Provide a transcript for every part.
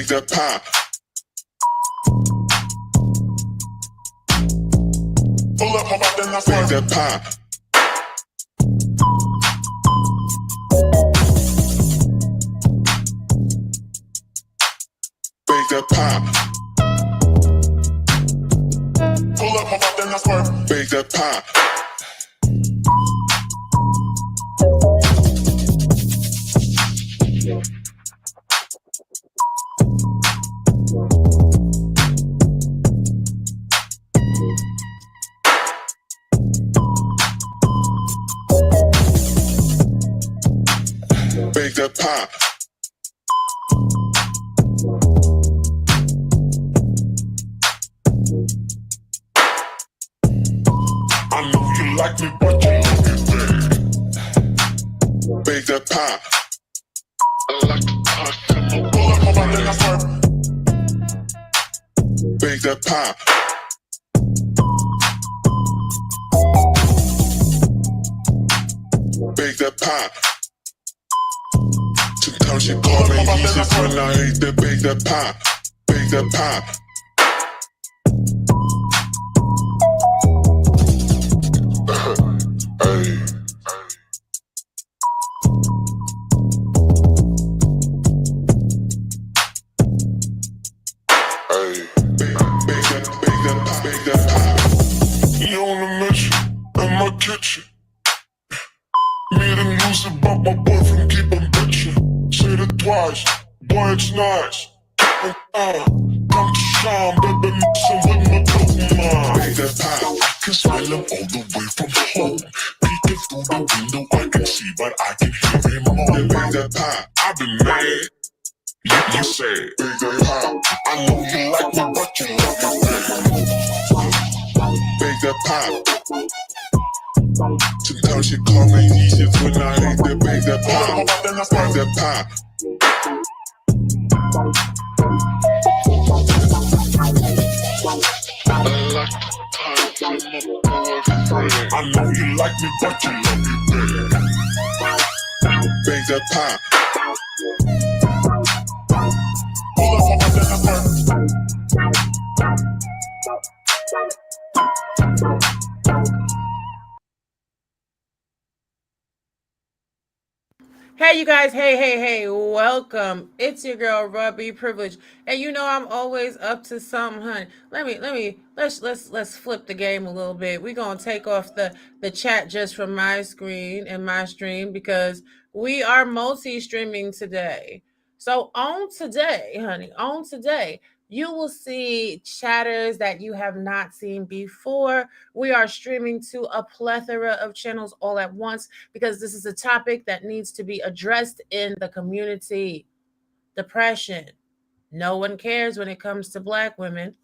that pie. Pull up, hop out, then I bake that pie. Bake that pie. Pull up, hop out, then I swerve. Bake that pie. Bake that pie. I know you like me, but you love me bad. Bake that pie. I like the pie. Pull up, hop out, then I swerve. Bake that pie. Bake that pie. Sometimes she call me Jesus when I hate that. Bake that pie. Bake that pie. Hey. Bake that pie. You on a mission in my kitchen. Made him use it, but my boyfriend keep on bitching. Said it twice, boy it's nice. Come to shine, baby, mixing with my Pokemon. Bake that pie. I can smell him all the way from home. Peeking through the window, I can see, but I can hear him moan. Bake that pie. I've been mad. You said, bake that pie. I know you like me, but you love me bad. Bake that pie. Sometimes she call me Jesus when I hate that. Bake that pie. Bake that pie. I like the pie from my boyfriend. I know you like me, but you love me bad. Bake that pie. Pull up, hop out, then I swerve. Hey, you guys. Hey. Welcome. It's your girl, Ruby Privilege. And you know I'm always up to something, honey. Let's flip the game a little bit. We're going to take off the chat just from my screen and my stream because we are multi-streaming today. So on today, you will see chatters that you have not seen before. We are streaming to a plethora of channels all at once because this is a topic that needs to be addressed in the community. Depression. No one cares when it comes to Black women.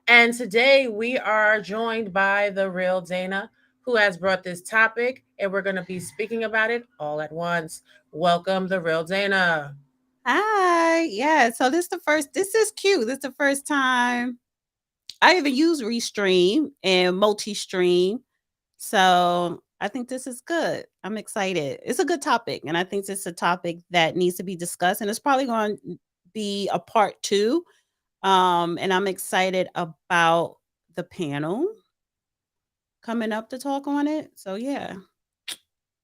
And today we are joined by the real Dana, who has brought this topic, and we're going to be speaking about it all at once. Welcome, the real Dana. Hi. Yeah. So this is cute. This is the first time I even use Restream and multi-stream. So I think this is good. I'm excited. It's a good topic. And I think it's a topic that needs to be discussed. And it's probably going to be a part 2. And I'm excited about the panel coming up to talk on it. So yeah,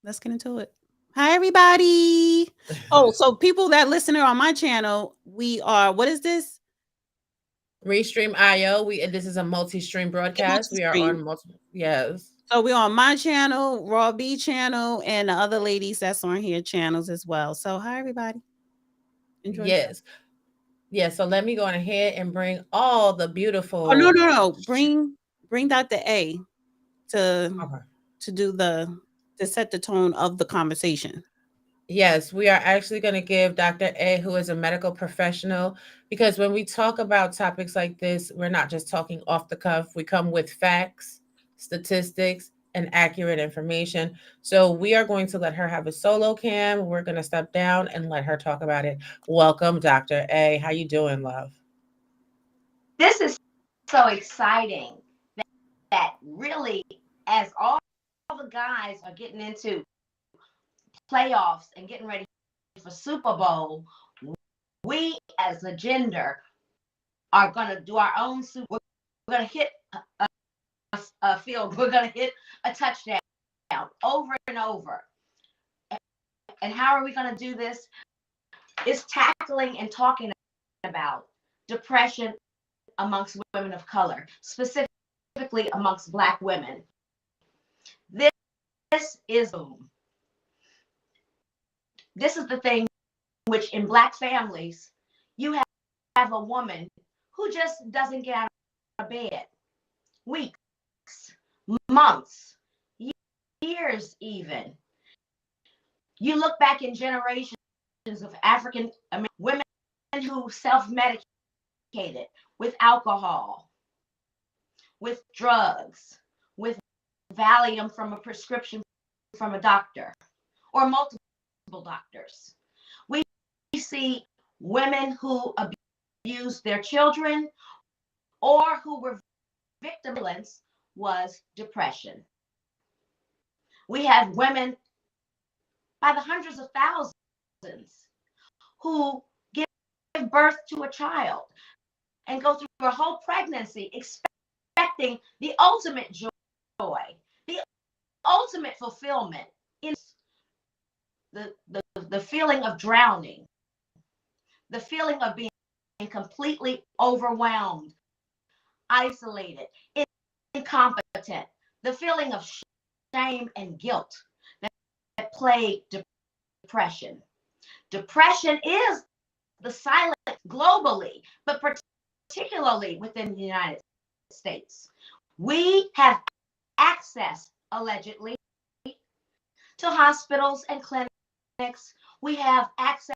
let's get into it. Hi, everybody. Oh, so people that listen on my channel, we are, what is this? Restream.io. This is a multi-stream broadcast. We are on multiple. Yes. So we're on my channel, Raw B channel, and the other ladies that's on here channels as well. So hi, everybody. Enjoy. Yes. Yeah. So let me go ahead and bring all the beautiful. Oh no. Bring Dr. A to do to set the tone of the conversation. Yes, we are actually going to give Dr. A, who is a medical professional, because when we talk about topics like this, we're not just talking off the cuff. We come with facts, statistics, and accurate information. So we are going to let her have a solo cam. We're going to step down and let her talk about it. Welcome, Dr. A. How you doing, love? This is so exciting that really, as all the guys are getting into playoffs and getting ready for Super Bowl, we as a gender are going to do our own super. We're going to hit a field. We're going to hit a touchdown over and over. And how are we going to do this? It's tackling and talking about depression amongst women of color, specifically amongst Black women. This is the thing which in Black families, you have a woman who just doesn't get out of bed. Weeks, months, years even. You look back in generations of African American women who self-medicated with alcohol, with drugs, with Valium from a prescription from a doctor or multiple doctors. We see women who abused their children or who were victims was depression. We have women by the hundreds of thousands who give birth to a child and go through a whole pregnancy expecting the ultimate joy, the ultimate fulfillment in the feeling of drowning, the feeling of being completely overwhelmed, isolated, incompetent, the feeling of shame and guilt that plague depression. Depression is the silent globally, but particularly within the United States. We have access, allegedly, to hospitals and clinics. We have access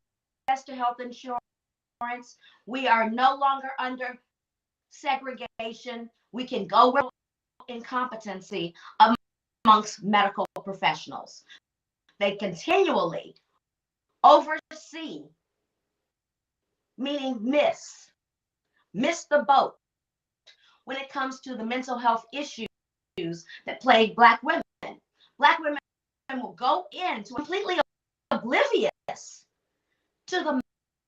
to health insurance. We are no longer under segregation. We can go with incompetency amongst medical professionals. They continually oversee, meaning miss the boat when it comes to the mental health issues that plague Black women. Black women will go into completely oblivious to the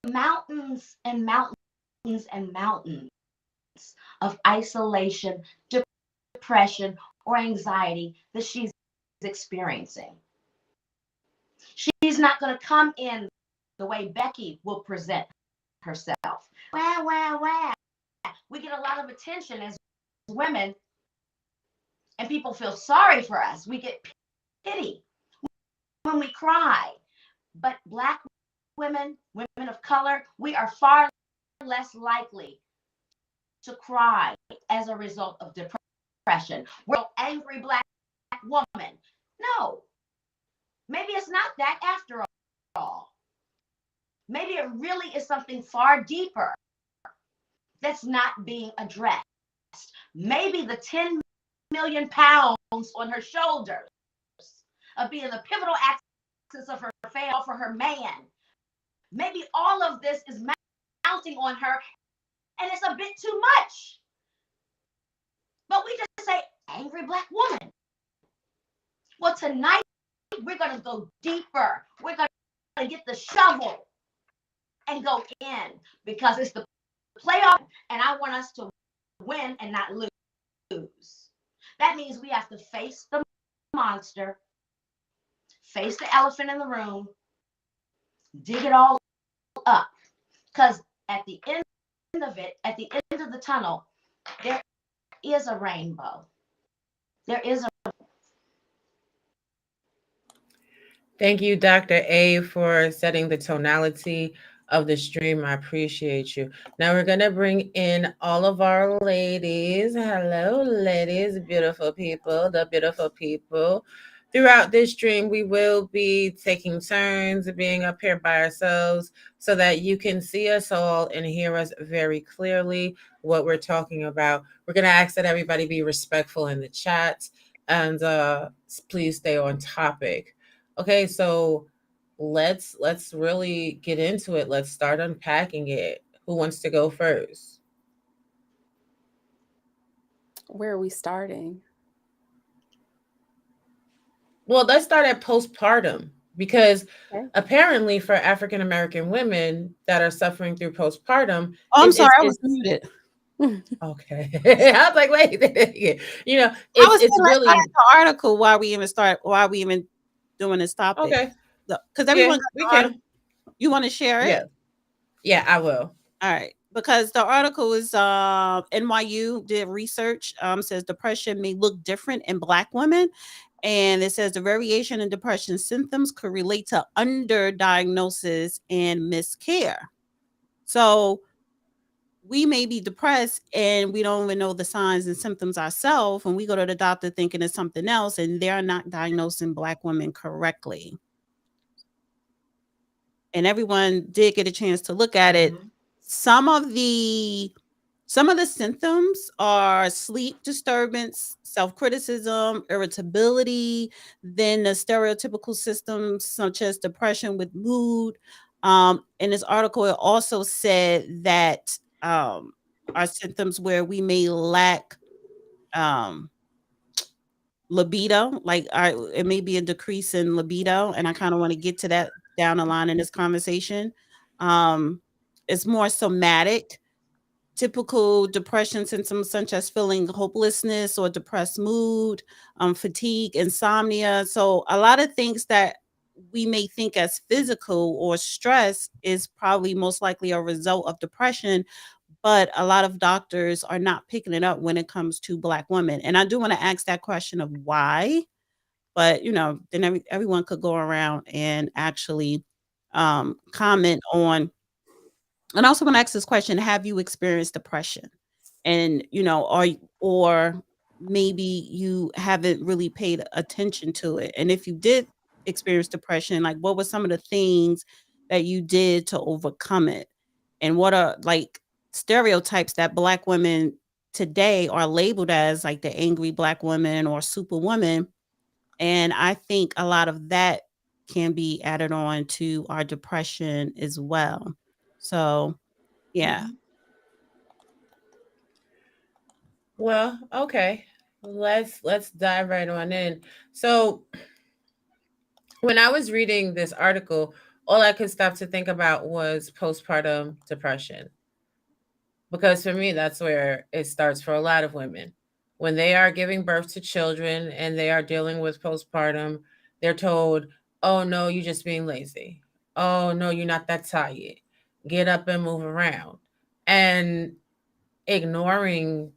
mountains and mountains and mountains of isolation, depression, or anxiety that she's experiencing. She's not going to come in the way Becky will present herself. Wah, wah, wah. We get a lot of attention as women, and people feel sorry for us. We get pity when we cry. But Black women, women of color, we are far less likely to cry as a result of depression. We're an angry Black woman. No. Maybe it's not that after all. Maybe it really is something far deeper that's not being addressed. Maybe the 10 million pounds on her shoulders of being the pivotal axis of her family for her man. Maybe all of this is mounting on her and it's a bit too much. But we just say, angry Black woman. Well, tonight, we're going to go deeper. We're going to get the shovel and go in because it's the playoff and I want us to win and not lose. That means we have to face the monster, face the elephant in the room, dig it all up. Because at the end of it, at the end of the tunnel, there is a rainbow. There is a Thank you, Dr. A, for setting the tonality of the stream. I appreciate you. Now we're going to bring in all of our ladies. Hello, ladies, beautiful people, the beautiful people. Throughout this stream, we will be taking turns being up here by ourselves so that you can see us all and hear us very clearly what we're talking about. We're going to ask that everybody be respectful in the chat and please stay on topic. Okay, so let's really get into it. Let's start unpacking it. Who wants to go first? Where are we starting? Well, let's start at postpartum. because Okay. apparently for African American women that are suffering through postpartum, Oh, I'm sorry, I was it's muted. okay. I was like, wait, you know, I was it's saying let's really start the article while we even doing this topic. okay. Because Yeah, everyone got we the article. can. You want to share it? Yeah, yeah, I will. All right. Because the article is NYU did research, says depression may look different in Black women. And it says the variation in depression symptoms could relate to underdiagnosis and miscare. So we may be depressed and we don't even know the signs and symptoms ourselves. And we go to the doctor thinking it's something else, and they're not diagnosing Black women correctly. And everyone did get a chance to look at it. Mhm. Some of the symptoms are sleep disturbance, self-criticism, irritability, then the stereotypical symptoms such as depression with mood. In this article, it also said that are symptoms where we may lack um, libido, like it may be a decrease in libido, and I kind of want to get to that down the line in this conversation. Um, it's more somatic. Typical depression symptoms such as feeling hopelessness or depressed mood, fatigue, insomnia. So a lot of things that we may think as physical or stress is probably most likely a result of depression, but a lot of doctors are not picking it up when it comes to Black women. And I do want to ask that question of why, but then everyone could go around and actually comment on. And I also want to ask this question: have you experienced depression? And or maybe you haven't really paid attention to it. And if you did experience depression, like what were some of the things that you did to overcome it? And what are like stereotypes that Black women today are labeled as, like the angry Black woman or superwoman? And I think a lot of that can be added on to our depression as well. So yeah. Mhm. Well, okay. Let's dive right on in. So when I was reading this article, all I could stop to think about was postpartum depression. Because for me, that's where it starts for a lot of women. When they are giving birth to children and they are dealing with postpartum, they're told, oh no, you're just being lazy. Oh no, you're not that tired. Get up and move around. And ignoring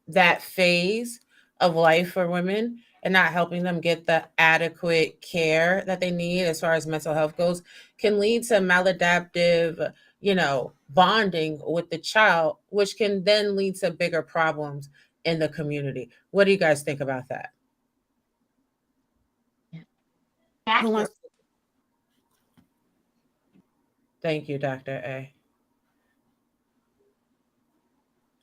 that phase of life for women and not helping them get the adequate care that they need as far as mental health goes can lead to maladaptive, bonding with the child, which can then lead to bigger problems in the community. What do you guys think about that? Who Accurate. wants Thank you, Dr. A.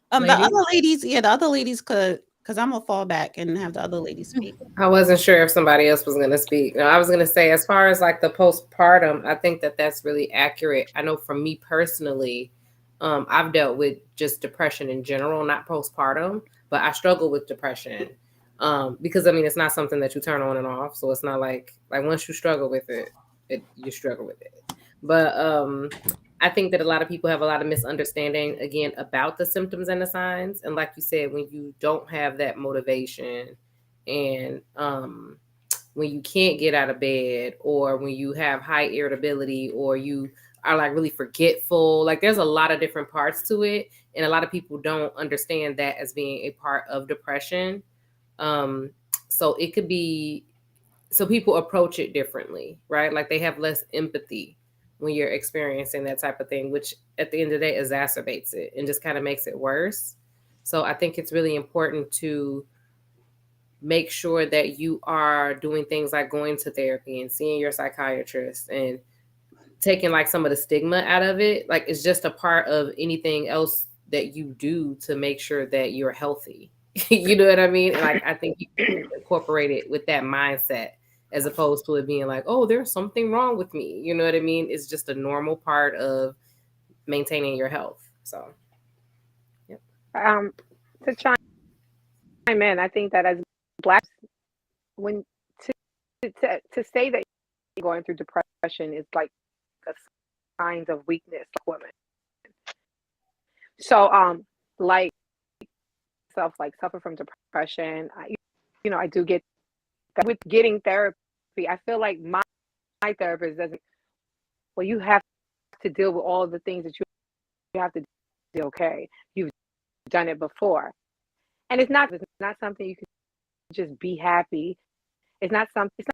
the other Ladies? ladies, yeah, the other ladies could, because I'm gonna fall back and have the other ladies speak. I wasn't sure if somebody else was going to speak. No, I was going to say, as far as like the postpartum, I think that that's really accurate. I know for me personally, I've dealt with just depression in general, not postpartum, but I struggle with depression because I mean it's not something that you turn on and off. So it's not like once you struggle with it, you struggle with it. But I think that a lot of people have a lot of misunderstanding again about the symptoms and the signs. And like you said, when you don't have that motivation and when you can't get out of bed, or when you have high irritability, or you are like really forgetful, like there's a lot of different parts to it, and a lot of people don't understand that as being a part of depression. So it could be, so people approach it differently, right? Like they have less empathy when you're experiencing that type of thing, which at the end of the day exacerbates it and just kind of makes it worse. So I think it's really important to make sure that you are doing things like going to therapy and seeing your psychiatrist and taking like some of the stigma out of it. Like it's just a part of anything else that you do to make sure that you're healthy. You know what I mean? Like I think you can incorporate it with that mindset as opposed to it being like, oh, there's something wrong with me. You know what I mean? It's just a normal part of maintaining your health. So yep. To chime in, I think that as Blacks, when to say that going through depression is like a signs of weakness, like women. So, like self, like suffer from depression. I do get that with getting therapy. I feel like my therapist doesn't. Well, you have to deal with all the things that you have to do. Okay, you've done it before, and it's not something you can just be happy. It's not something. It's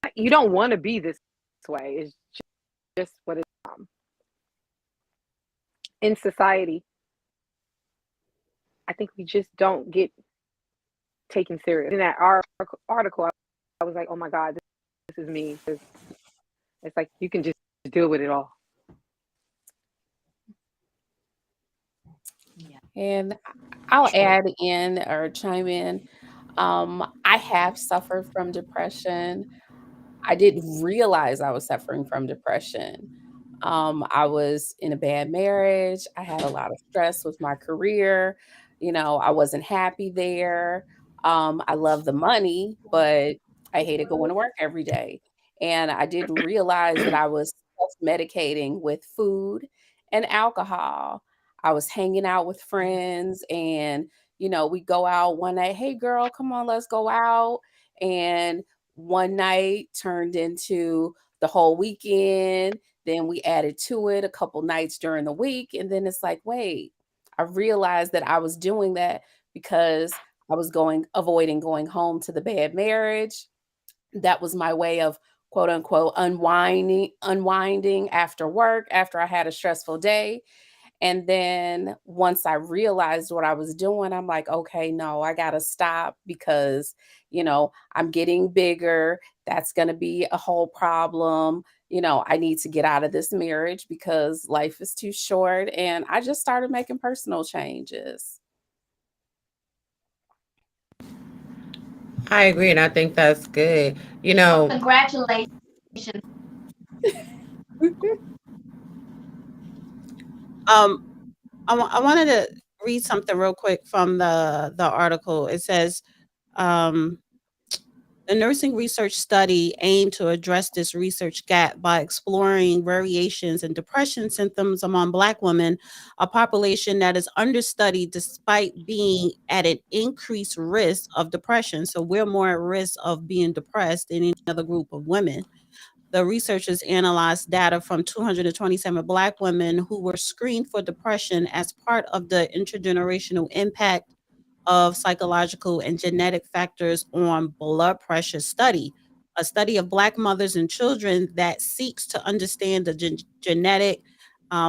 not, you don't want to be this way. It's just what it's in society. I think we just don't get taken serious. In that article, I was like, oh my God, this is me. It's like you can just deal with it all. And I'll add in or chime in. I have suffered from depression. I didn't realize I was suffering from depression. I was in a bad marriage. I had a lot of stress with my career. I wasn't happy there. I love the money, but I hated going to work every day. And I didn't realize that I was self-medicating with food and alcohol. I was hanging out with friends and, we go out one night, hey girl, come on, let's go out. And one night turned into the whole weekend. Then we added to it a couple nights during the week. And then it's like, wait, I realized that I was doing that because I was avoiding going home to the bad marriage. That was my way of quote unquote unwinding after work, after I had a stressful day. And then once I realized what I was doing, I'm like, okay, no, I got to stop because, I'm getting bigger. That's going to be a whole problem. I need to get out of this marriage because life is too short. And I just started making personal changes. I agree, and I think that's good. Congratulations. I wanted to read something real quick from the article. It says, the nursing research study aimed to address this research gap by exploring variations in depression symptoms among Black women, a population that is understudied despite being at an increased risk of depression. So we're more at risk of being depressed than any other group of women. The researchers analyzed data from 227 Black women who were screened for depression as part of the intergenerational impact of psychological and genetic factors on blood pressure study, a study of Black mothers and children that seeks to understand the genetic,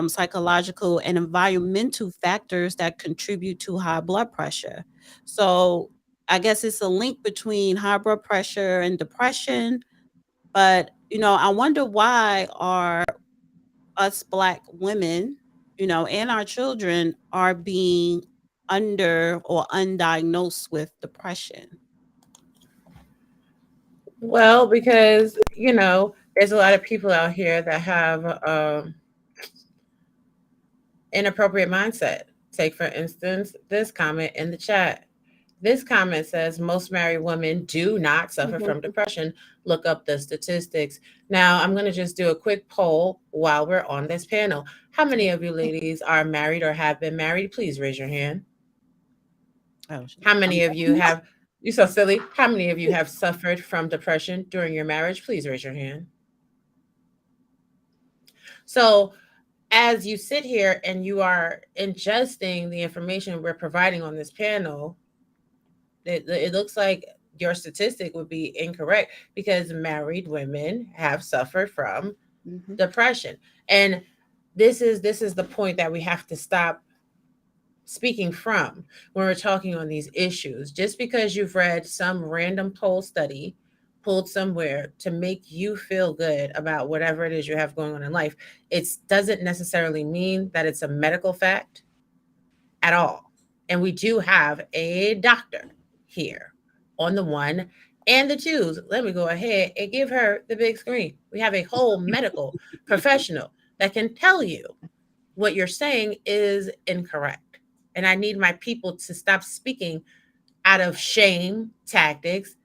psychological, and environmental factors that contribute to high blood pressure. So I guess it's a link between high blood pressure and depression. But, I wonder why are us Black women, and our children are being under or undiagnosed with depression? Well, because, there's a lot of people out here that have inappropriate mindset. Take, for instance, this comment in the chat. This comment says most married women do not suffer from depression. Look up the statistics. Now, I'm going to just do a quick poll while we're on this panel. How many of you ladies are married or have been married? Please raise your hand. How many of you have, you're so silly. How many of you have suffered from depression during your marriage? Please raise your hand. So, as you sit here and you are ingesting the information we're providing on this panel, it looks like your statistic would be incorrect because married women have suffered from depression. And this is the point that we have to stop speaking from when we're talking on these issues. Just because you've read some random poll study pulled somewhere to make you feel good about whatever it is you have going on in life, it doesn't necessarily mean that it's a medical fact at all. And we do have a doctor here on the one and the twos. Let me go ahead and give her the big screen. We have a whole medical professional that can tell you what you're saying is incorrect. And I need my people to stop speaking out of shame tactics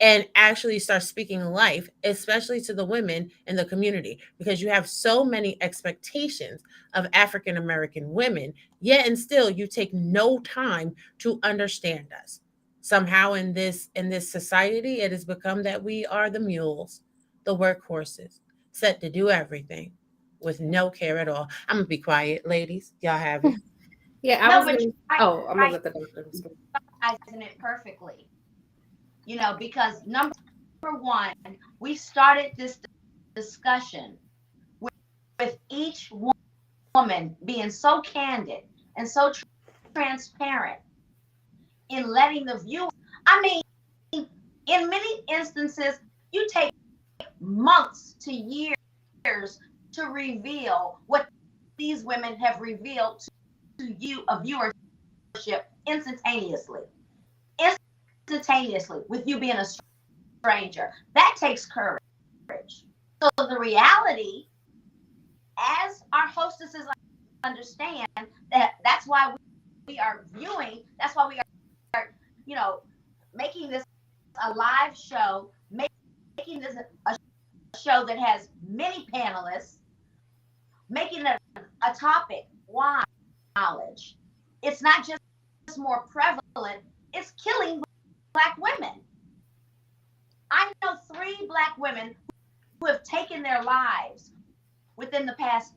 and actually start speaking life, especially to the women in the community, because you have so many expectations of African American women, yet and still you take no time to understand us. Somehow in this society, it has become that we are the mules, the workhorses, set to do everything with no care at all. I'm gonna be quiet, ladies. Y'all have it. Yeah, I No, was but gonna. you're right, Oh, I'm gonna right, let the doctor speak. summarizing it perfectly. You know, because number one, we started this discussion with each woman being so candid and so transparent in letting the viewers. I mean, in many instances, you take months to years to reveal what these women have revealed to you, a viewership, instantaneously. Instantaneously, with you being a stranger. That takes courage. So the reality, as our hostesses understand, that's why we are viewing, that's why we are, you know, making this a live show, making this a show that has many panelists, making it a topic. Why? Knowledge. It's not just more prevalent, it's killing Black women. I know 3 Black women who have taken their lives within the past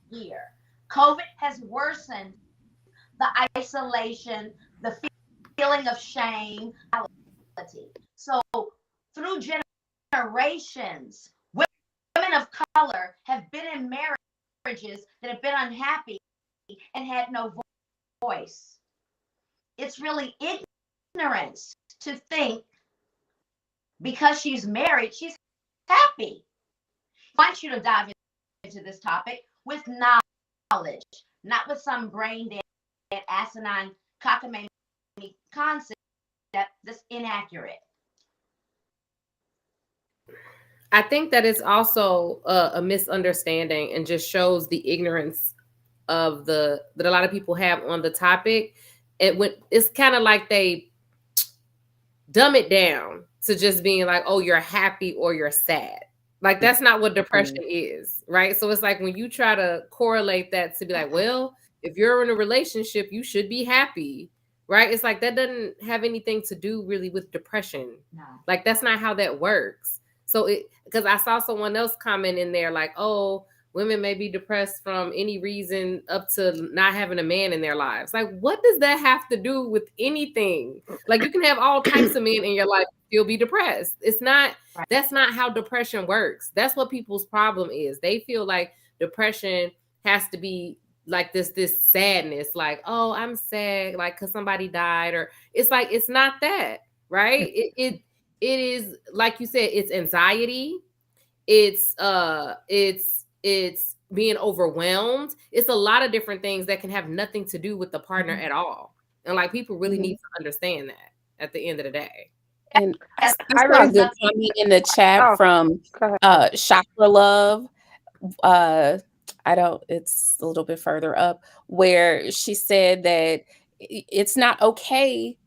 year. COVID has worsened the isolation, the feeling of shame. So through generations, women of color have been in marriages that have been unhappy and had no voice. It's really ignorance to think because she's married, she's happy. I want you to dive into this topic with knowledge, not with some brain dead, asinine, cockamamie concept that's inaccurate. I think that it's also a misunderstanding and just shows the ignorance of that a lot of people have on the topic. It's kind of like they dumb it down to just being like, oh, you're happy or you're sad. Like that's not what depression is, right? So it's like when you try to correlate that to be like, well, if you're in a relationship, you should be happy, right? It's like that doesn't have anything to do really with depression. No. Like that's not how that works. So because I saw someone else comment in there like, oh, women may be depressed from any reason up to not having a man in their lives. Like, what does that have to do with anything? Like, you can have all types of men in your life, you'll be depressed. It's not, that's not how depression works. That's what people's problem is. They feel like depression has to be like this sadness, like, oh, I'm sad, like, because somebody died, or it's like, it's not that, right? It is, like you said, it's anxiety. It's being overwhelmed. It's a lot of different things that can have nothing to do with the partner at all. And like people really need to understand that at the end of the day. And I I saw a really good comment in the chat Oh, from go ahead. Chakra Love. It's a little bit further up where she said that it's not okay.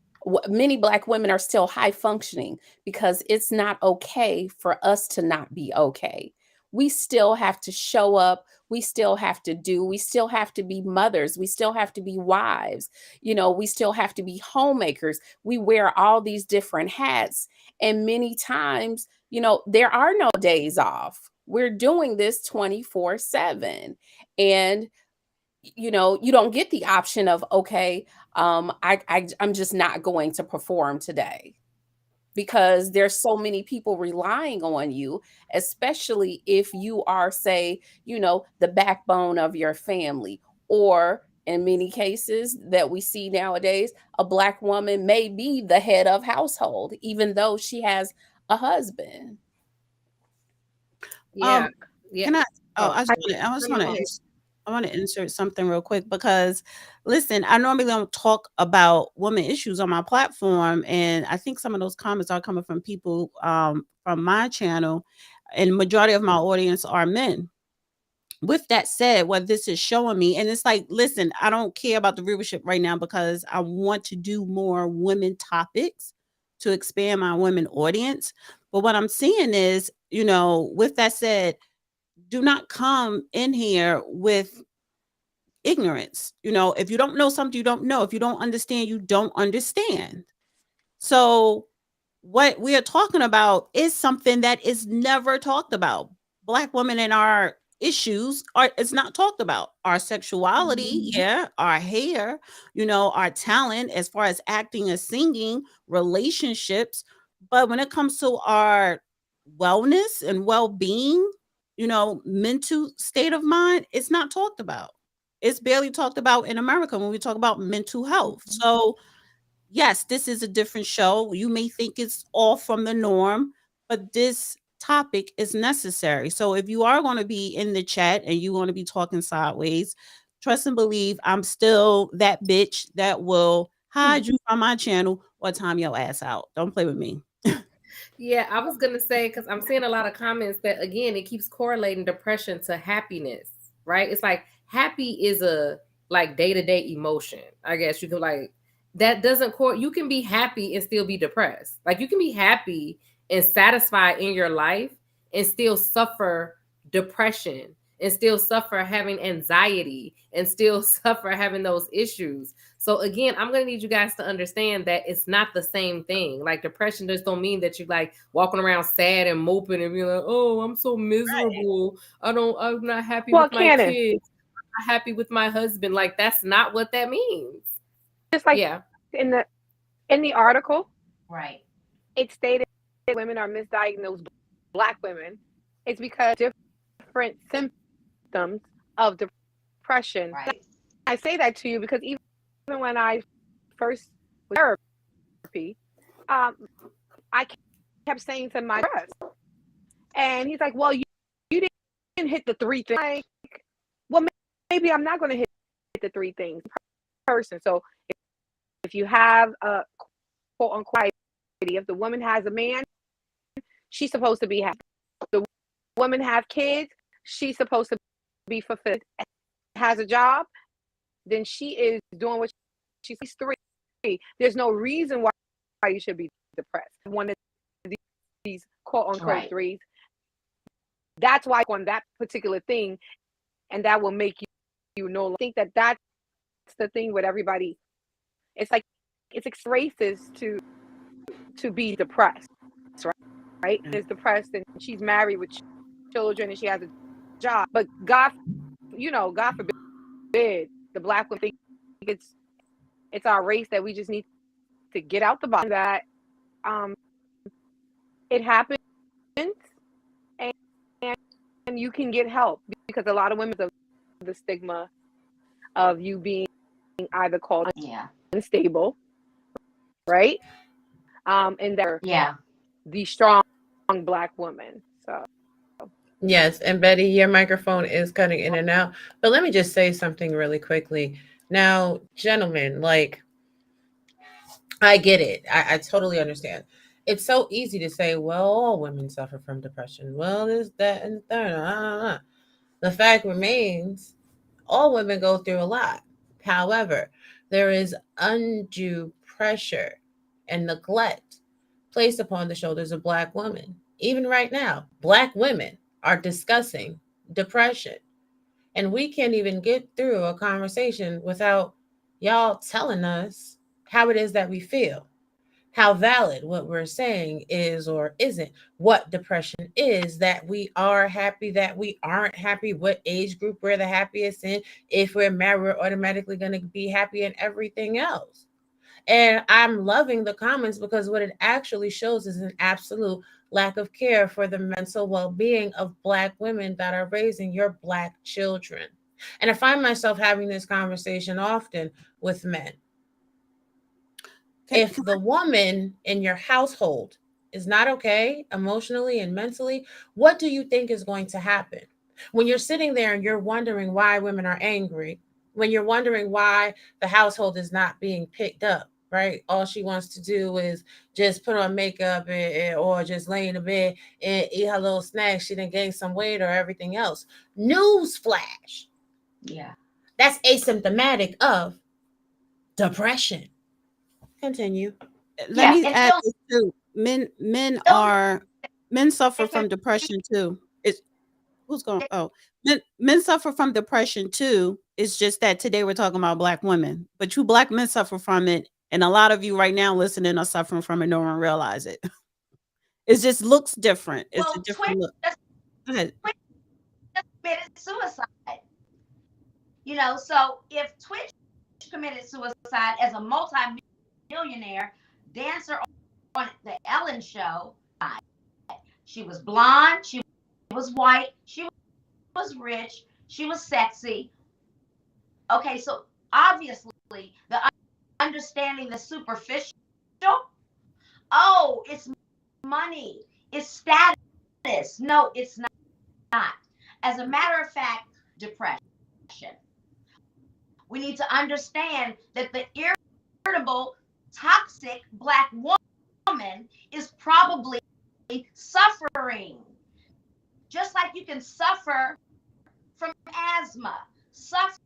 Many Black women are still high functioning because it's not okay for us to not be okay. We still have to show up. We still have to do. We still have to be mothers. We still have to be wives. You know, we still have to be homemakers. We wear all these different hats. And many times, you know, there are no days off. We're doing this 24/7. And, you know, you don't get the option of, okay, I'm just not going to perform today, because there's so many people relying on you, especially if you are, say, you know, the backbone of your family, or in many cases that we see nowadays, a Black woman may be the head of household, even though she has a husband. Yeah. Yeah. Can I? Oh, I I want to insert something real quick because, listen, I normally don't talk about women issues on my platform, and I think some of those comments are coming from people from my channel, and majority of my audience are men. With that said, what this is showing me, and it's like, listen, I don't care about the viewership right now because I want to do more women topics to expand my women audience. But what I'm seeing is, with that said, do not come in here with ignorance. If you don't know something, you don't know. If you don't understand, you don't understand. So what we are talking about is something that is never talked about. Black women and our issues it's not talked about. Our sexuality, our hair, our talent as far as acting and singing, relationships. But when it comes to our wellness and well-being, mental state of mind, it's not talked about. It's barely talked about in America when we talk about mental health. So yes, this is a different show. You may think it's all from the norm, but this topic is necessary. So if you are going to be in the chat and you want to be talking sideways, trust and believe I'm still that bitch that will hide you from my channel or time your ass out. Don't play with me. Yeah, I was gonna say, because I'm seeing a lot of comments that, again, it keeps correlating depression to happiness, right? It's like happy is a day-to-day emotion. I guess you could that doesn't you can be happy and still be depressed. Like you can be happy and satisfied in your life and still suffer depression and still suffer having anxiety and still suffer having those issues. So again, I'm going to need you guys to understand that it's not the same thing. Like depression just don't mean that you're walking around sad and moping and being like, oh, I'm so miserable. I'm not happy with my kids. I'm not happy with my husband. Like that's not what that means. Just in the article, Right. it stated that women are misdiagnosed, Black women. It's because different symptoms of depression. Right. I say that to you because even when I first was in therapy, I kept saying to my therapist, and he's like, well, you didn't hit the three things. Like, well, maybe I'm not going to hit the three things person. So if you have a quote unquote, if the woman has a man, she's supposed to be happy. The woman have kids, she's supposed to be fulfilled. Has a job, then she is doing what she's three. There's no reason why you should be depressed. One of these quote unquote threes. That's why on that particular thing, and that will make you know. Think that's the thing with everybody. It's like it's racist to be depressed, right? Is depressed and she's married with children and she has a job, but God forbid the Black women think it's our race that we just need to get out the box. That it happens and you can get help, because a lot of women have the stigma of you being either called unstable, right? And they're the strong Black woman. So yes, and Betty, your microphone is cutting in and out. But let me just say something really quickly. Now, gentlemen, I get it. I totally understand. It's so easy to say, well, all women suffer from depression. Well, this, that, and third. The fact remains, all women go through a lot. However, there is undue pressure and neglect placed upon the shoulders of Black women. Even right now, Black women are discussing depression. And we can't even get through a conversation without y'all telling us how it is that we feel, how valid what we're saying is or isn't, what depression is, that we are happy, that we aren't happy, what age group we're the happiest in. If we're married, we're automatically going to be happy and everything else. And I'm loving the comments because what it actually shows is an absolute lack of care for the mental well-being of Black women that are raising your Black children. And I find myself having this conversation often with men. If the woman in your household is not okay emotionally and mentally, what do you think is going to happen? When you're sitting there and you're wondering why women are angry, when you're wondering why the household is not being picked up, right? All she wants to do is just put on makeup or just lay in the bed and eat her little snacks. She done gained some weight or everything else. Newsflash. Yeah. That's asymptomatic of depression. Continue. let Yeah, me and add this too. Men suffer it can from depression too. It's who's going? Oh, men suffer from depression too. It's just that today we're talking about Black women, but you Black men suffer from it, and a lot of you right now listening are suffering from it. No one realize it. It just looks different. It's a well, Twitch different look. just Go ahead. committed suicide. So if Twitch committed suicide as a multi-millionaire dancer on the Ellen show, she was blonde, she was white, she was rich, she was sexy. Okay, so obviously the understanding the superficial, oh, it's money, it's status. No, it's not. As a matter of fact, depression. We need to understand that the irritable, toxic Black woman is probably suffering. Just like you can suffer from asthma, suffer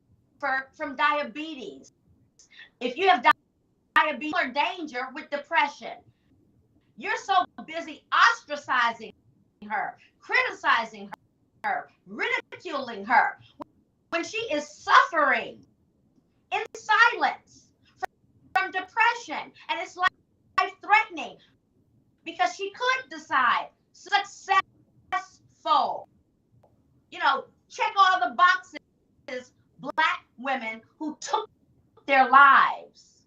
from diabetes. If you have diabetes or danger with depression, you're so busy ostracizing her, criticizing her, ridiculing her, when she is suffering in silence from depression. And it's life-threatening because she could decide successful, check all the boxes, Black women who took their lives.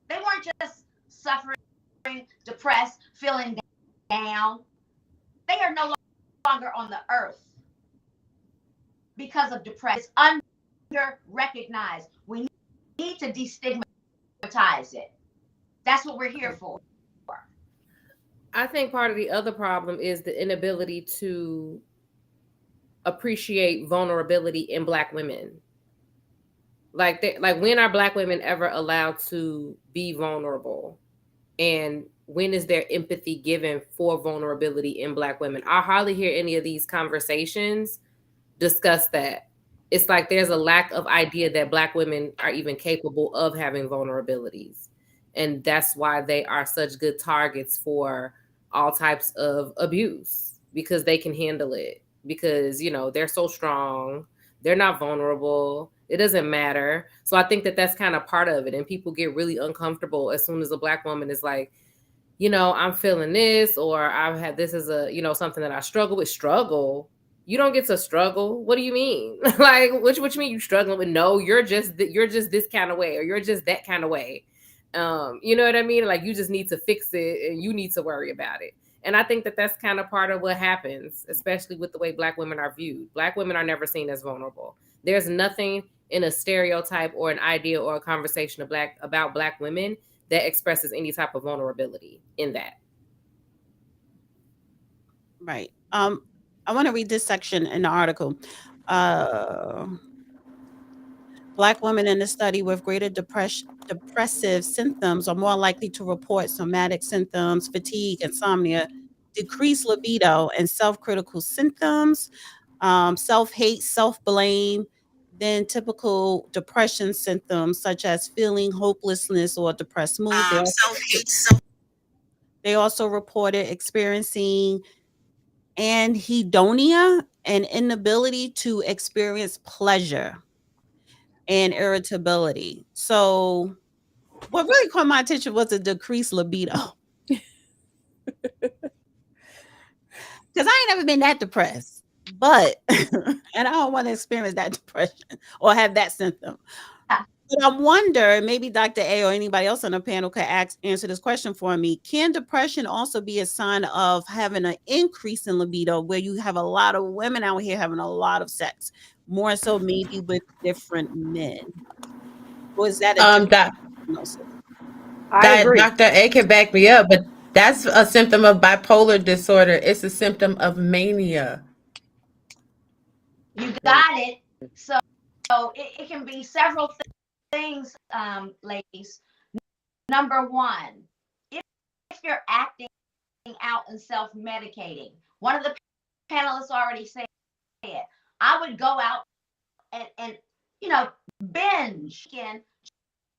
They weren't just suffering, depressed, feeling down. They are no longer on the earth because of depression. It's under-recognized. We need to destigmatize it. That's what we're here for. I think part of the other problem is the inability to appreciate vulnerability in Black women. Like when are Black women ever allowed to be vulnerable? And when is there empathy given for vulnerability in Black women? I hardly hear any of these conversations discuss that. It's like there's a lack of idea that Black women are even capable of having vulnerabilities. And that's why they are such good targets for all types of abuse, because they can handle it, because, they're so strong. They're not vulnerable. It doesn't matter. So I think that that's kind of part of it. And people get really uncomfortable as soon as a Black woman is like, I'm feeling this, or I've had this as a, something that I struggle with. Struggle? You don't get to struggle. What do you mean? Like, what you mean you struggling with? No, you're just this kind of way, or you're just that kind of way. You know what I mean? Like, you just need to fix it, and you need to worry about it. And I think that that's kind of part of what happens, especially with the way Black women are viewed. Black women are never seen as vulnerable. There's nothing in a stereotype or an idea or a conversation about Black women that expresses any type of vulnerability in that. Right. I want to read this section in the article. Black women in the study with greater depressive symptoms are more likely to report somatic symptoms, fatigue, insomnia, decreased libido, and self-critical symptoms, self-hate, self-blame, than typical depression symptoms such as feeling hopelessness or depressed mood. They also reported experiencing anhedonia, an inability to experience pleasure, and irritability. So what really caught my attention was a decreased libido. Because I ain't never been that depressed, but and I don't want to experience that depression or have that symptom. But I wonder, maybe Dr. A or anybody else on the panel could answer this question for me. Can depression also be a sign of having an increase in libido, where you have a lot of women out here having a lot of sex, more so maybe with different men? Or is that a diagnosis? I agree. Dr. A can back me up, but that's a symptom of bipolar disorder. It's a symptom of mania. You got it. So it can be several things, ladies. Number one, if you're acting out and self-medicating, one of the panelists already said, I would go out and binge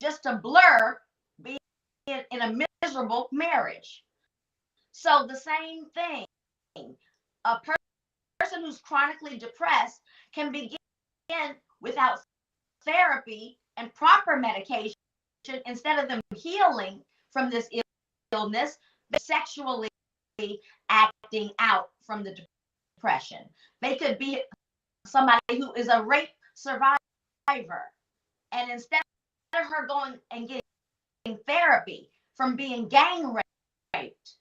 just to blur being in a miserable marriage. So the same thing, a person who's chronically depressed can begin without therapy and proper medication, instead of them healing from this illness, they're sexually acting out from the depression. They could be somebody who is a rape survivor, and instead of her going and getting therapy from being gang raped,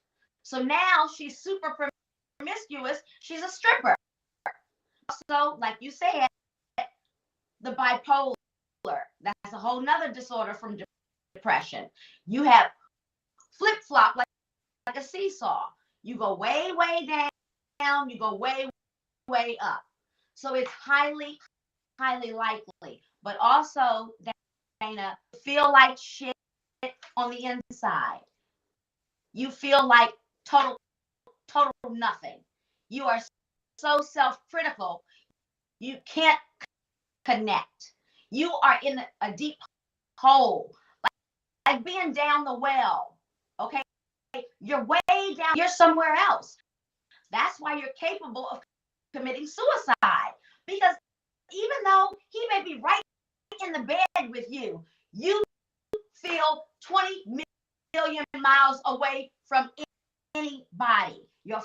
so now she's super promiscuous, she's a stripper. So, like you said, the bipolar, that's a whole nother disorder from depression. You have flip-flop like a seesaw. You go way, way down, you go way, way up. So it's highly, highly likely. But also, Dana, feel like shit on the inside. You feel like total nothing. You are so self-critical, you can't connect. You are in a deep hole, like being down the well. Okay, you're way down, you're somewhere else. That's why you're capable of committing suicide, because even though he may be right in the bed with you, you feel 20 million miles away from anybody, your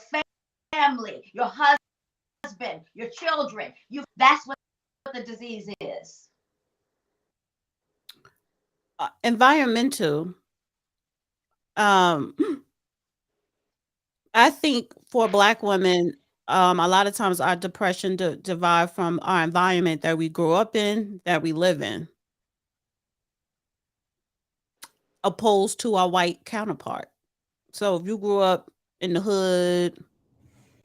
family, your husband, your children. That's what the disease is. Environmental. I think for Black women, a lot of times our depression derives from our environment that we grew up in, that we live in, opposed to our white counterpart. So if you grew up in the hood,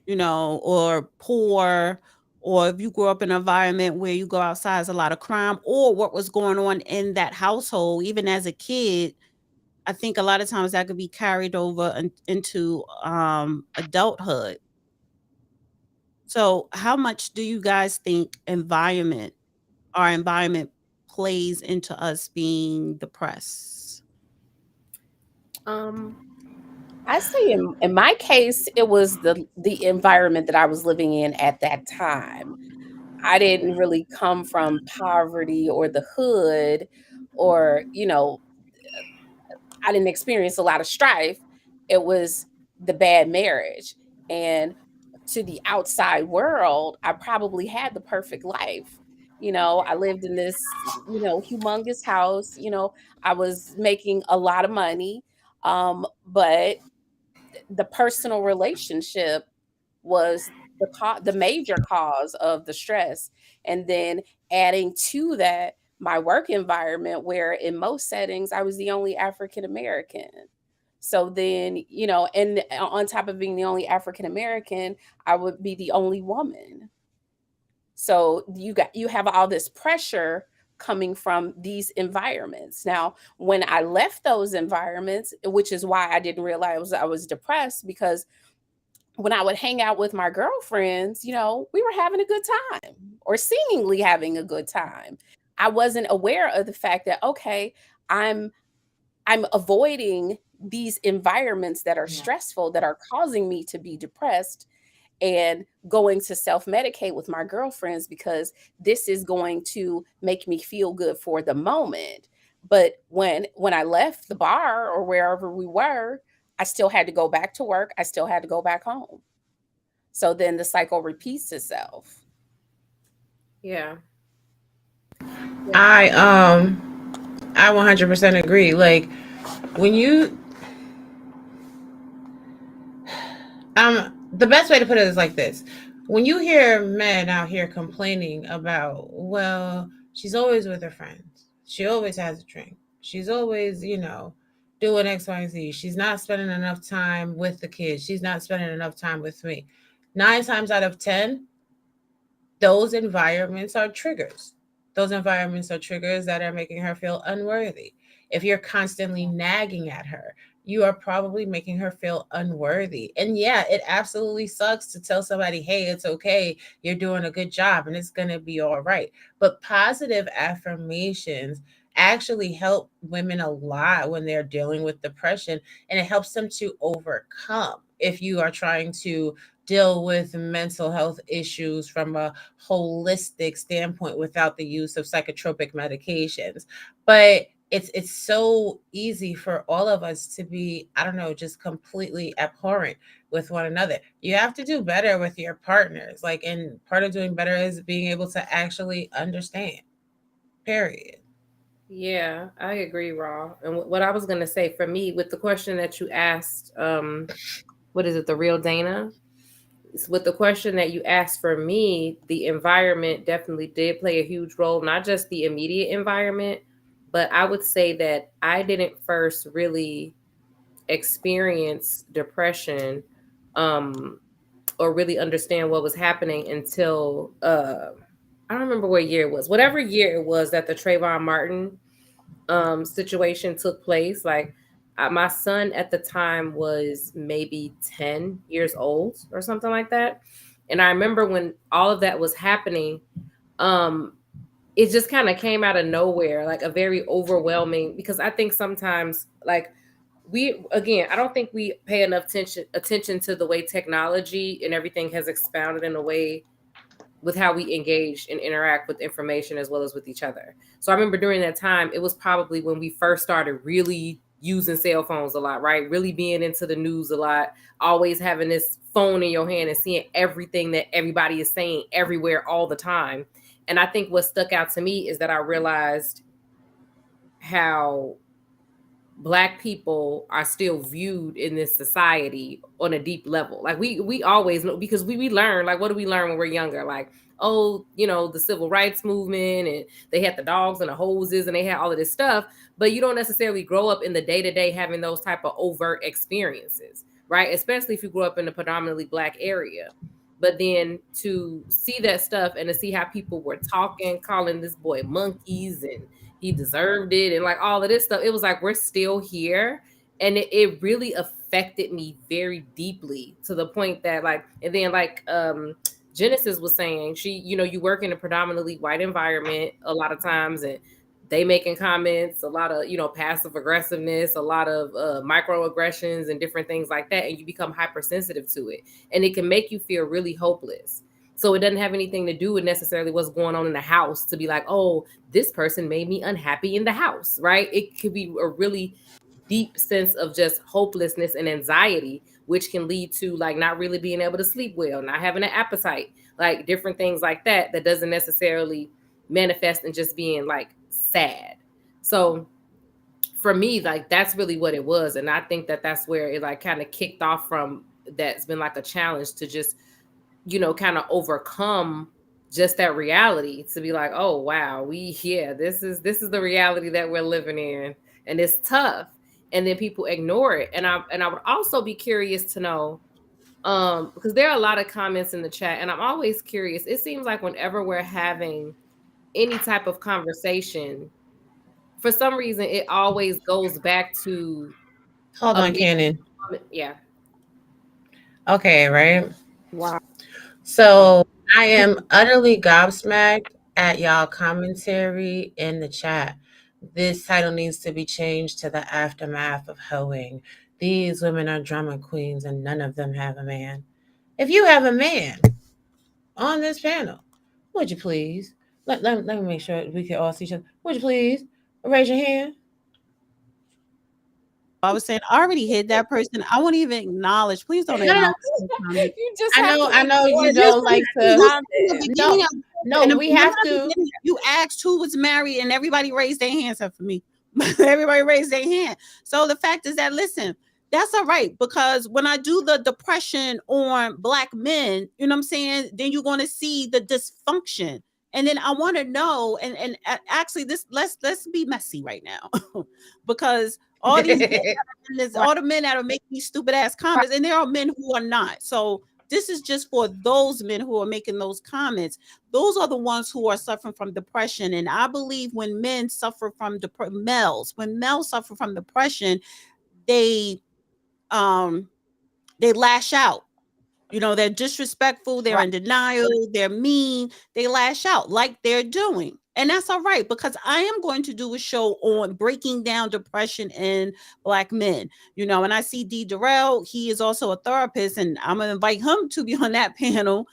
or poor, or if you grew up in an environment where you go outside, there's a lot of crime, or what was going on in that household, even as a kid, I think a lot of times that could be carried over into adulthood. So how much do you guys think our environment plays into us being depressed? I say in my case, it was the environment that I was living in at that time. I didn't really come from poverty or the hood, or I didn't experience a lot of strife. It was the bad marriage. And to the outside world, I probably had the perfect life. I lived in this, humongous house. I was making a lot of money. But the personal relationship was the major cause of the stress. And then adding to that, my work environment, where in most settings I was the only African American. So then, and on top of being the only African American, I would be the only woman. So you have all this pressure coming from these environments. Now, when I left those environments, which is why I didn't realize I was depressed, because when I would hang out with my girlfriends, we were having a good time, or seemingly having a good time. I wasn't aware of the fact that, okay, I'm avoiding these environments that are stressful, that are causing me to be depressed, and going to self-medicate with my girlfriends because this is going to make me feel good for the moment. But when I left the bar or wherever we were, I still had to go back to work. I still had to go back home. So then the cycle repeats itself. Yeah. I 100% agree. Like when you the best way to put it is like this. When you hear men out here complaining about, well, she's always with her friends. She always has a drink. She's always, doing X, Y, and Z. She's not spending enough time with the kids. She's not spending enough time with me. 9 times out of 10, those environments are triggers. Those environments are triggers that are making her feel unworthy. If you're constantly nagging at her, you are probably making her feel unworthy. And yeah, it absolutely sucks to tell somebody, hey, it's okay, you're doing a good job and it's going to be all right. But positive affirmations actually help women a lot when they're dealing with depression, and it helps them to overcome. If you are trying to deal with mental health issues from a holistic standpoint without the use of psychotropic medications. But it's so easy for all of us to be, I don't know, just completely abhorrent with one another. You have to do better with your partners. Like, and part of doing better is being able to actually understand. Period. Yeah, I agree, Raw. And what I was gonna say for me with the question that you asked, what is it, the real Dana? With the question that you asked for me, the environment definitely did play a huge role, not just the immediate environment, but I would say that I didn't first really experience depression um, or really understand what was happening until I don't remember what year it was. Whatever year it was that the Trayvon Martin situation took place. Like my son at the time was maybe 10 years old or something like that. And I remember when all of that was happening, um, it just kind of came out of nowhere, like a very overwhelming, because I think sometimes like we again, I don't think we pay enough attention to the way technology and everything has expounded in a way with how we engage and interact with information as well as with each other. So I remember during that time, it was probably when we first started really using cell phones a lot, right? Really being into the news a lot, always having this phone in your hand and seeing everything that everybody is saying everywhere all the time. And I think what stuck out to me is that I realized how Black people are still viewed in this society on a deep level. Like we always know, because we learn, like, what do we learn when we're younger? Like, oh, the civil rights movement, and they had the dogs and the hoses and they had all of this stuff, but you don't necessarily grow up in the day-to-day having those type of overt experiences, right? Especially if you grew up in a predominantly Black area. But then to see that stuff and to see how people were talking, calling this boy monkeys, and he deserved it, and like all of this stuff, it was like we're still here. And it really affected me very deeply, to the point that, like, and then like Genesis was saying, she, you work in a predominantly white environment a lot of times, and they making comments, a lot of passive aggressiveness, a lot of microaggressions and different things like that, and you become hypersensitive to it, and it can make you feel really hopeless. So it doesn't have anything to do with necessarily what's going on in the house to be like, oh, this person made me unhappy in the house, right? It could be a really deep sense of just hopelessness and anxiety, which can lead to like not really being able to sleep well, not having an appetite, like different things like that, that doesn't necessarily manifest in just being like sad. So for me, like, that's really what it was. And I think that that's where it like kind of kicked off from. That's been like a challenge to just kind of overcome just that reality, to be like, oh wow, this is the reality that we're living in, and it's tough. And then people ignore it. And I would also be curious to know, because there are a lot of comments in the chat, and I'm always curious. It seems like whenever we're having any type of conversation, for some reason it always goes back to Hold on, Cannon. Yeah. Okay, right? Wow. So I am utterly gobsmacked at y'all commentary in the chat. This title needs to be changed to the aftermath of hoeing. These women are drama queens and none of them have a man. If you have a man on this panel, would you please, let me make sure we can all see each other. Would you please raise your hand? I was saying, I already hit that person. I won't even acknowledge. Please don't acknowledge. You just I know you don't like to. No, we have to. You asked who was married, and everybody raised their hands up for me. Everybody raised their hand. So the fact is that, listen, that's all right, because when I do the depression on Black men, you know what I'm saying, then you're going to see the dysfunction. And then I want to know, and actually, let's be messy right now, because all these all the men that are making these stupid ass comments, and there are men who are not. So this is just for those men who are making those comments. Those are the ones who are suffering from depression. And I believe when men suffer from males suffer from depression, they lash out. They're disrespectful, they're in denial, they're mean, they lash out like they're doing. And that's all right, because I am going to do a show on breaking down depression in Black men. And I see D. Durrell, he is also a therapist, and I'm going to invite him to be on that panel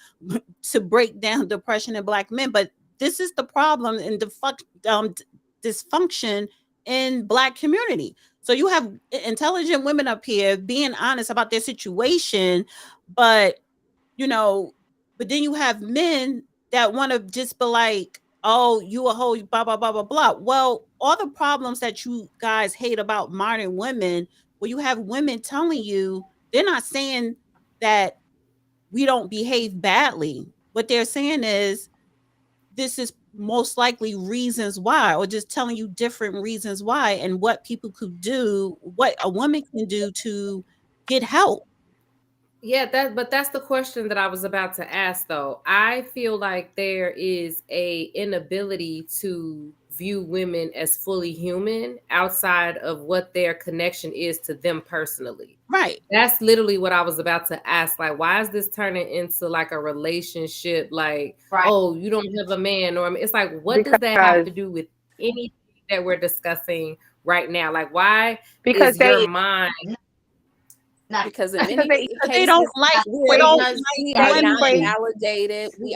to break down depression in Black men. But this is the problem and dysfunction in Black community. So you have intelligent women up here being honest about their situation, but then you have men that want to just be like, oh, you a hoe, blah, blah, blah, blah, blah. Well, all the problems that you guys hate about modern women, well, you have women telling you, they're not saying that we don't behave badly. What they're saying is, this is most likely reasons why, or just telling you different reasons why, and what people could do, what a woman can do to get help. Yeah, but that's the question that I was about to ask though. I feel like there is a inability to view women as fully human outside of what their connection is to them personally. Right. That's literally what I was about to ask. Like, why is this turning into like a relationship? Like, Right. oh, you don't have a man, or it's like, what does that have to do with anything that we're discussing right now? Like, why Because is your mind? Because in Because many they cases, don't like- we they don't are like not women. validated. We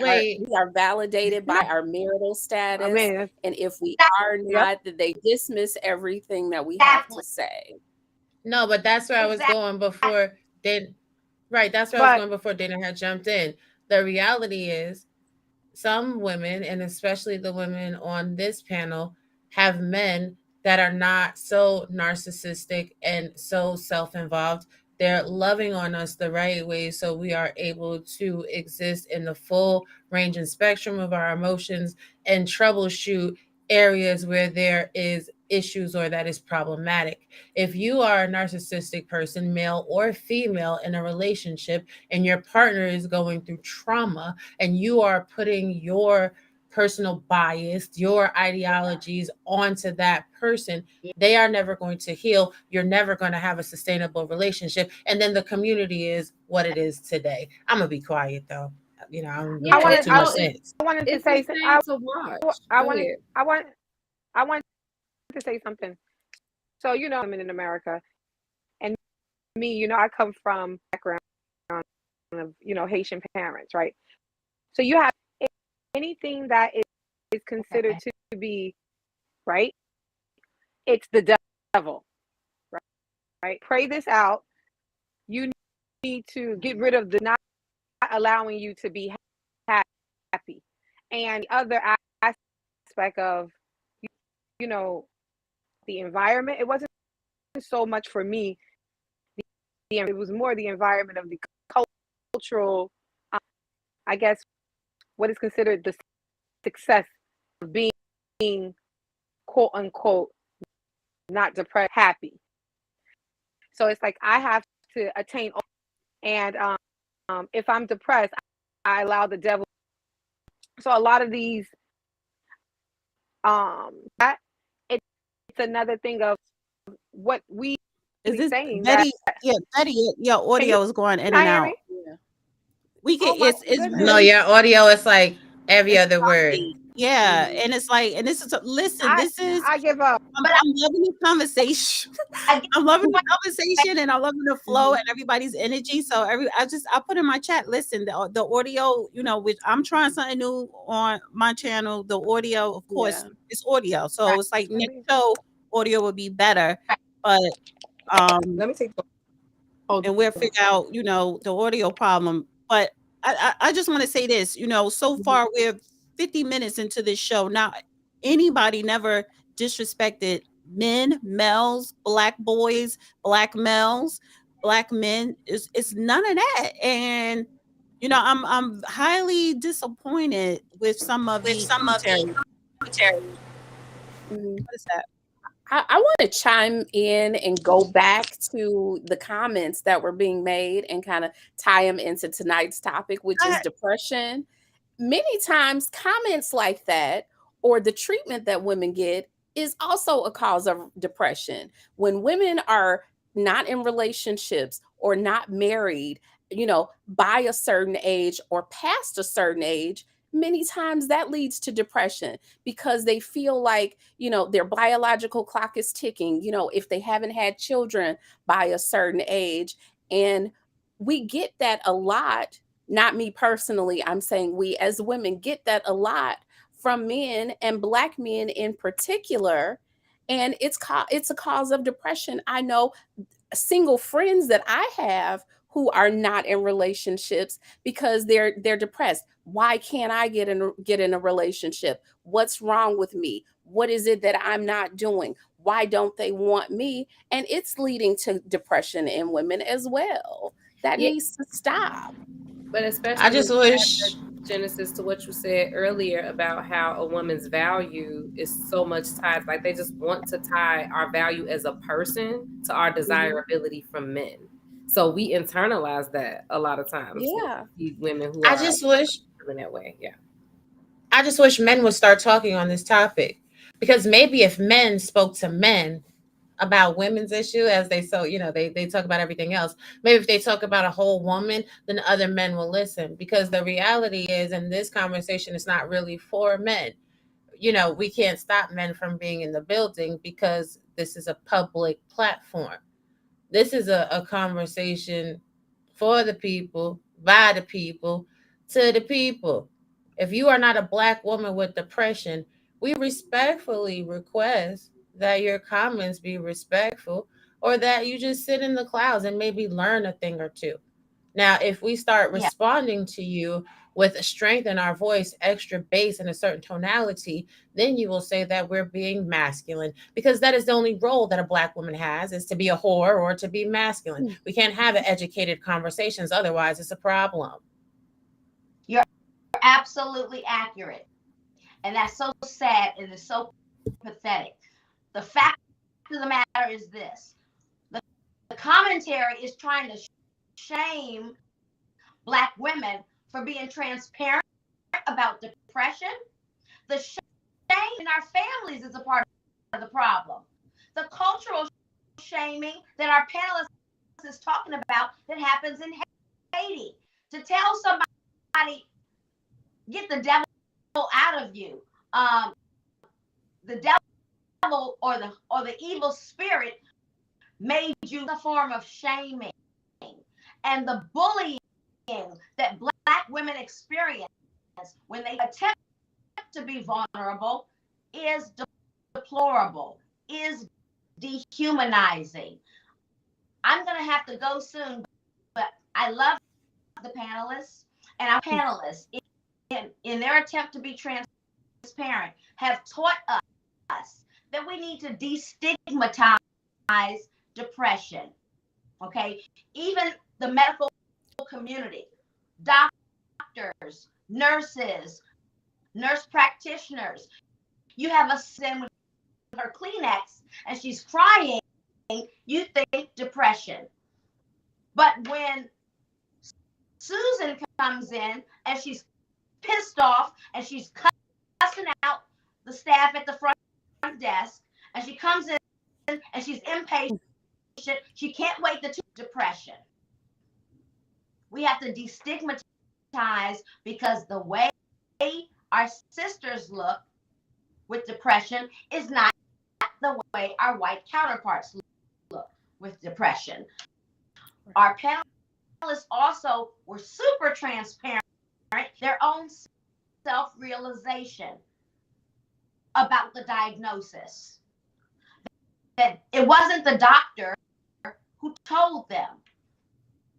are validated by our marital status, I mean, and if we are not, then they dismiss everything that we have to say. No, but that's where I was going before. Right, that's where I was going before Dana had jumped in. The reality is, some women, and especially the women on this panel, have men that are not so narcissistic and so self-involved. They're loving on us the right way, so we are able to exist in the full range and spectrum of our emotions and troubleshoot areas where there is issues or that is problematic. If you are a narcissistic person, male or female, in a relationship, and your partner is going through trauma, and you are putting your personal bias, your ideologies onto that person, they are never going to heal. You're never going to have a sustainable relationship. And then the community is what it is today. I'm going to be quiet though. I don't talk too much sense. I wanted to say something. I want to say something. So, I'm in America, and me, I come from background of, Haitian parents, right? So you have anything that is considered to be right, it's the devil, right? Pray this out. You need to get rid of the not allowing you to be happy. And the other aspect of, the environment, it wasn't so much for me. It was more the environment of the cultural, I guess, what is considered the success of being quote unquote not depressed, happy. So it's like I have to attain, and if I'm depressed, I allow the devil. So a lot of these, it's another thing of what we is this saying. Betty? Betty, your audio is going in and out. We can. It's no, your audio is like every other word. Yeah, and it's like, and this is I give up. I'm loving the conversation. I'm loving the conversation, and I'm loving the flow and everybody's energy. So I put in my chat. Listen, the audio, which I'm trying something new on my channel. The audio, of course, it's audio. So it's like next show audio would be better, but Let me take. And we'll figure out, the audio problem. But I just want to say this, so far we're 50 minutes into this show. Now, anybody never disrespected men, males, Black boys, Black males, Black men. It's none of that. And I'm highly disappointed with some of the commentary. What is that? I want to chime in and go back to the comments that were being made and kind of tie them into tonight's topic, which is depression. Many times comments like that, or the treatment that women get, is also a cause of depression. When women are not in relationships or not married, by a certain age or past a certain age, many times that leads to depression because they feel like, their biological clock is ticking, if they haven't had children by a certain age. And we get that a lot. Not me personally, I'm saying we as women get that a lot from men, and Black men in particular. And it's a cause of depression. I know single friends that I have who are not in relationships because they're depressed. Why can't I get in a relationship? What's wrong with me? What is it that I'm not doing? Why don't they want me? And it's leading to depression in women as well. That Yeah. needs to stop. But especially I just wish. Genesis, to what you said earlier about how a woman's value is so much tied, like they just want to tie our value as a person to our desirability from men. So we internalize that a lot of times. Yeah. These women who I are just wish. feeling that way. Yeah. I just wish men would start talking on this topic, because maybe if men spoke to men about women's issue, as they they talk about everything else, maybe if they talk about a whole woman, then other men will listen, because the reality is, in this conversation, it's not really for men. We can't stop men from being in the building because this is a public platform. This is a conversation for the people, by the people, to the people. If you are not a Black woman with depression, we respectfully request that your comments be respectful, or that you just sit in the clouds and maybe learn a thing or two. Now, if we start Yeah. responding to you with a strength in our voice, extra bass, and a certain tonality, then you will say that we're being masculine, because that is the only role that a Black woman has, is to be a whore or to be masculine. We can't have educated conversations, otherwise it's a problem. You're absolutely accurate. And that's so sad and it's so pathetic. The fact of the matter is this. The commentary is trying to shame Black women for being transparent about depression. The shame in our families is a part of the problem. The cultural shaming that our panelist is talking about that happens in Haiti. To tell somebody, get the devil out of you. The devil or the evil spirit made you a form of shaming. And the bullying that Black women experience when they attempt to be vulnerable is deplorable, is dehumanizing. I'm going to have to go soon, but I love the panelists, and our panelists, in their attempt to be transparent, have taught us that we need to destigmatize depression. Okay, even the medical community, doctors, nurses, nurse practitioners. You have a sin with her Kleenex and she's crying, you think depression. But when Susan comes in and she's pissed off and she's cussing out the staff at the front desk, and she comes in and she's impatient, she can't wait to depression. We have to destigmatize, because the way our sisters look with depression is not the way our white counterparts look with depression. Our panelists also were super transparent, their own self-realization about the diagnosis. That it wasn't the doctor who told them.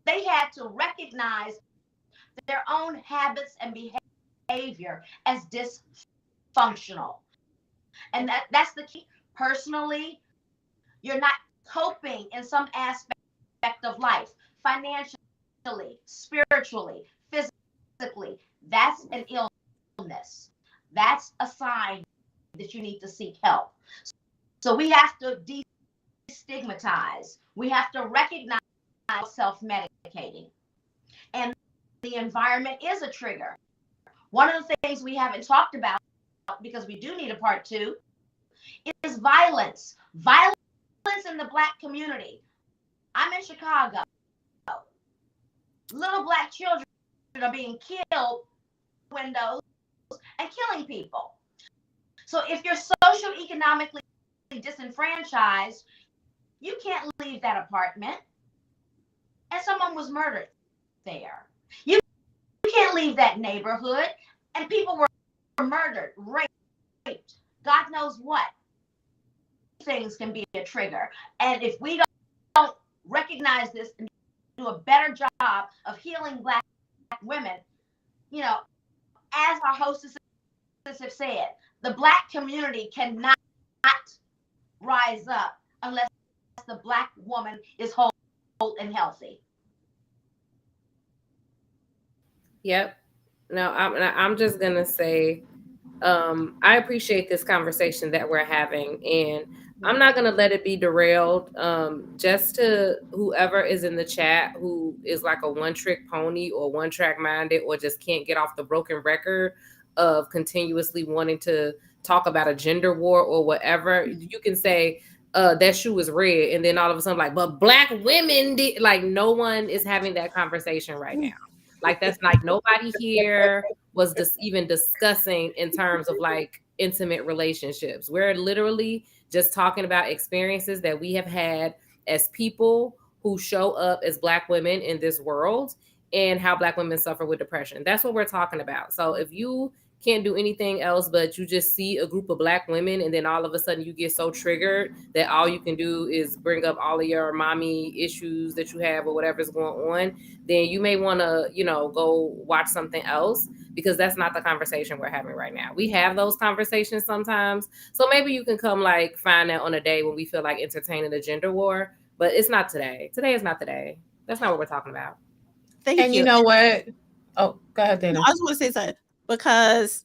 They had to recognize their own habits and behavior as dysfunctional. And that's the key. Personally, you're not coping in some aspect of life, financially, spiritually, physically. That's an illness. That's a sign that you need to seek help. So we have to destigmatize. We have to recognize self-medicating. And the environment is a trigger. One of the things we haven't talked about, because we do need a part 2, is violence. Violence in the Black community. I'm in Chicago. Little Black children are being killed. Windows. and killing people. So if you're socioeconomically disenfranchised, you can't leave that apartment. And someone was murdered there. You can't leave that neighborhood. And people were murdered, raped, God knows what. Things can be a trigger. And if we don't recognize this and do a better job of healing Black women, you know, as our hostesses have said, the Black community cannot rise up unless the Black woman is whole and healthy. Yep. No, I'm just gonna say, I appreciate this conversation that we're having, and I'm not gonna let it be derailed. Just to whoever is in the chat who is like a one-trick pony or one-track minded or just can't get off the broken record of continuously wanting to talk about a gender war or whatever, you can say that shoe is red, and then all of a sudden like, but Black women did. Like, no one is having that conversation right now. Like, that's like nobody here was just even discussing in terms of like intimate relationships. We're literally just talking about experiences that we have had as people who show up as Black women in this world and how Black women suffer with depression. That's what we're talking about. So if you can't do anything else, but you just see a group of Black women and then all of a sudden you get so triggered that all you can do is bring up all of your mommy issues that you have or whatever's going on, then you may want to, go watch something else, because that's not the conversation we're having right now. We have those conversations sometimes. So maybe you can come find that on a day when we feel like entertaining a gender war, but it's not today. Today is not the day. That's not what we're talking about. Thank And you know what? Oh, go ahead, Dana. I just want to say something, because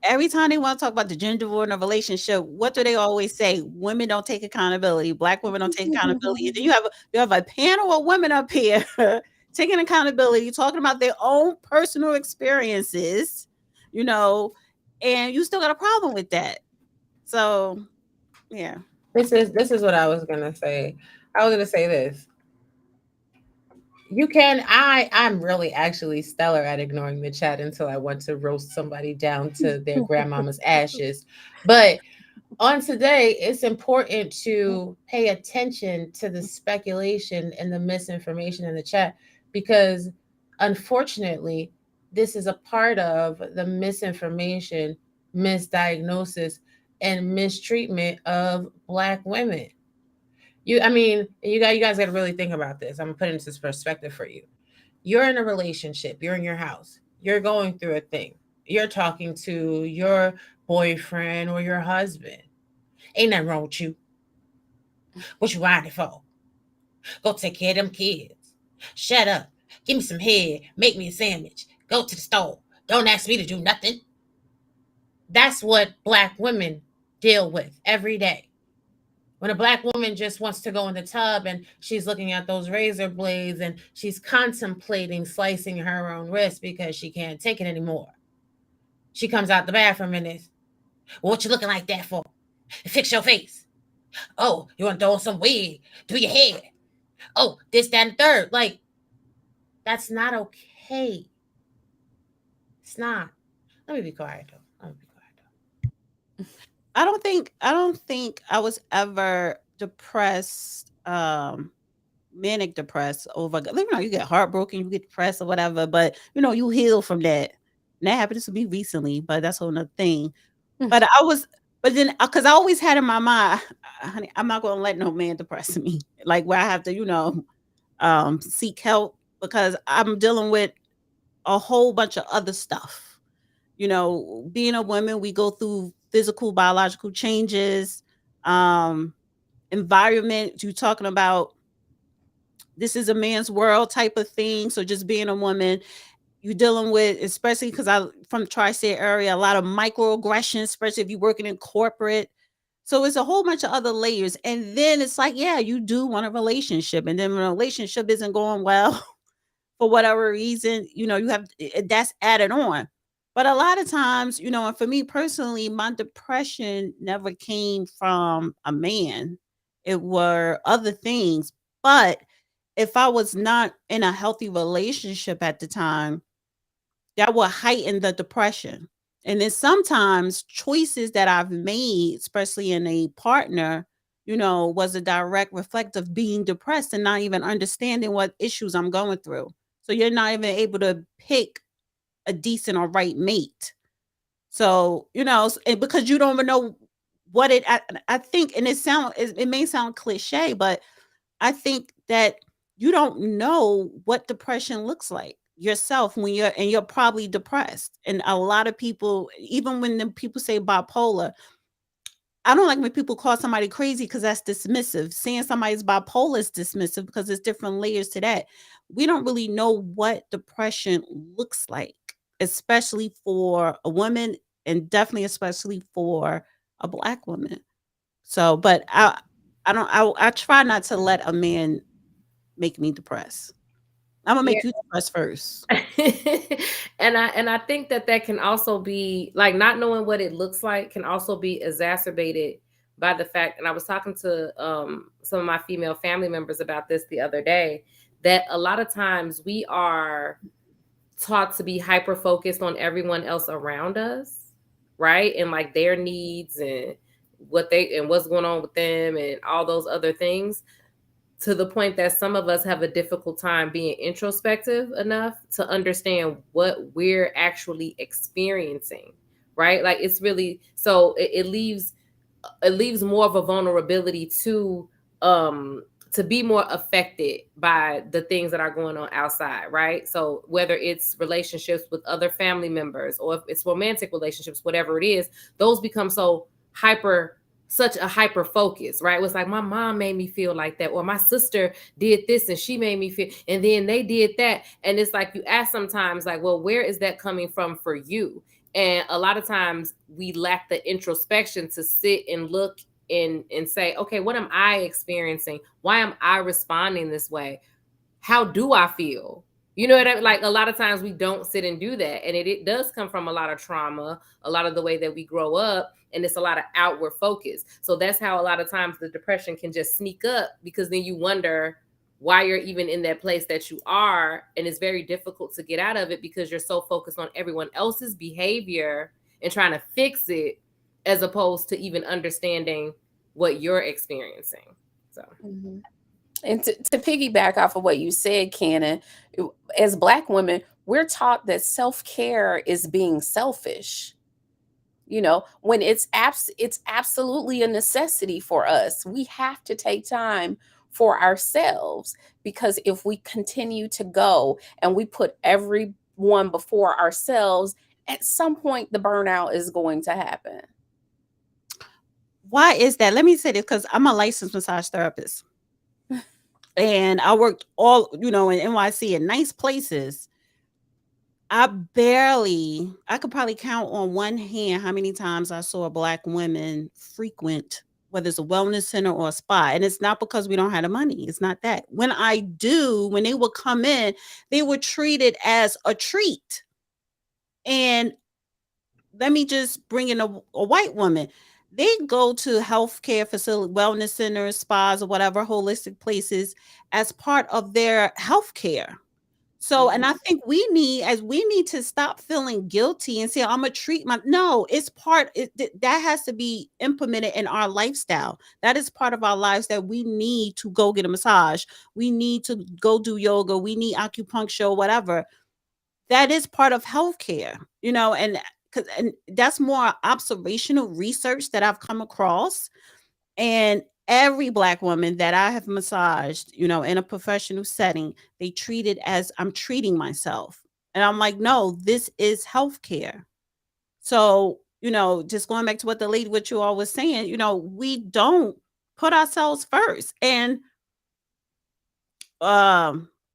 every time they want to talk about the gender war in a relationship, what do they always say? Women don't take accountability. Black women don't take accountability. And then you have a panel of women up here taking accountability, talking about their own personal experiences, and you still got a problem with that. So, yeah. This is what I was gonna say. I was gonna say this. I'm really actually stellar at ignoring the chat until I want to roast somebody down to their grandmama's ashes. But on today, it's important to pay attention to the speculation and the misinformation in the chat, because unfortunately, this is a part of the misinformation, misdiagnosis, and mistreatment of Black women. You guys got to really think about this. I'm gonna put it into this perspective for you. You're in a relationship. You're in your house. You're going through a thing. You're talking to your boyfriend or your husband. Ain't nothing wrong with you. What you whining for? Go take care of them kids. Shut up. Give me some head. Make me a sandwich. Go to the store. Don't ask me to do nothing. That's what Black women deal with every day. When a Black woman just wants to go in the tub and she's looking at those razor blades and she's contemplating slicing her own wrist because she can't take it anymore. She comes out the bathroom and is, well, what you looking like that for? Fix your face. Oh, you want to throw on some wig? Do your hair. Oh, this, that, and third. Like, that's not okay. It's not. Let me be quiet, though. I don't think I was ever depressed, manic depressed over, you get heartbroken, you get depressed or whatever, but you heal from that. And that happened to me recently, but that's another thing. But then because I always had in my mind, honey, I'm not gonna let no man depress me. Like, where I have to, seek help, because I'm dealing with a whole bunch of other stuff. Being a woman, we go through physical, biological changes, environment. You're talking about, this is a man's world type of thing. So just being a woman, you're dealing with, especially because I'm from the tri-state area, a lot of microaggressions, especially if you're working in corporate. So it's a whole bunch of other layers. And then it's like, yeah, you do want a relationship. And then when a relationship isn't going well, for whatever reason, you have, that's added on. But a lot of times, and for me personally, my depression never came from a man. It were other things. But if I was not in a healthy relationship at the time, that will heighten the depression. And then sometimes choices that I've made, especially in a partner, was a direct reflect of being depressed and not even understanding what issues I'm going through. So you're not even able to pick a decent or right mate. So, and because you don't even know what I think, and it may sound cliche, but I think that you don't know what depression looks like yourself you're probably depressed. And a lot of people, even when the people say bipolar, I don't like when people call somebody crazy because that's dismissive. Saying somebody's bipolar is dismissive because there's different layers to that. We don't really know what depression looks like, especially for a woman and definitely especially for a Black woman. So, but I try not to let a man make me depressed. I'm gonna Yeah. make you depressed first. And I think that can also be like not knowing what it looks like can also be exacerbated by the fact, and I was talking to some of my female family members about this the other day, that a lot of times we are taught to be hyper focused on everyone else around us, right? And like their needs and what's going on with them and all those other things, to the point that some of us have a difficult time being introspective enough to understand what we're actually experiencing, right? Like it's really, so it leaves more of a vulnerability to be more affected by the things that are going on outside, right? So whether it's relationships with other family members or if it's romantic relationships, whatever it is, those become such a hyper focus, right? It was like my mom made me feel like that, or my sister did this and she made me feel, and then they did that. And it's like you ask sometimes like, well, where is that coming from for you? And a lot of times we lack the introspection to sit and look and say, okay, what am I experiencing? Why am I responding this way? How do I feel? You know what I mean? Like a lot of times we don't sit and do that. And it does come from a lot of trauma, a lot of the way that we grow up, and it's a lot of outward focus. So that's how a lot of times the depression can just sneak up, because then you wonder why you're even in that place that you are. And it's very difficult to get out of it because you're so focused on everyone else's behavior and trying to fix it, as opposed to even understanding what you're experiencing. So. Mhm. And to piggyback off of what you said, Cannon, as Black women, we're taught that self-care is being selfish. When it's absolutely a necessity for us. We have to take time for ourselves, because if we continue to go and we put everyone before ourselves, at some point the burnout is going to happen. Why is that? Let me say this, because I'm a licensed massage therapist. And I worked all, in NYC in nice places. I could probably count on one hand how many times I saw Black women frequent, whether it's a wellness center or a spa. And it's not because we don't have the money. It's not that. When they would come in, they were treated as a treat. And let me just bring in a white woman. They go to healthcare facility, wellness centers, spas, or whatever holistic places as part of their healthcare. So, and I think we need to stop feeling guilty and say, I'm gonna treat no, it's that has to be implemented in our lifestyle. That is part of our lives, that we need to go get a massage. We need to go do yoga. We need acupuncture, whatever. That is part of healthcare, and that's more observational research that I've come across. And every Black woman that I have massaged, in a professional setting, they treat it as I'm treating myself. And I'm like, no, this is healthcare. So, just going back to what you all was saying, we don't put ourselves first. And I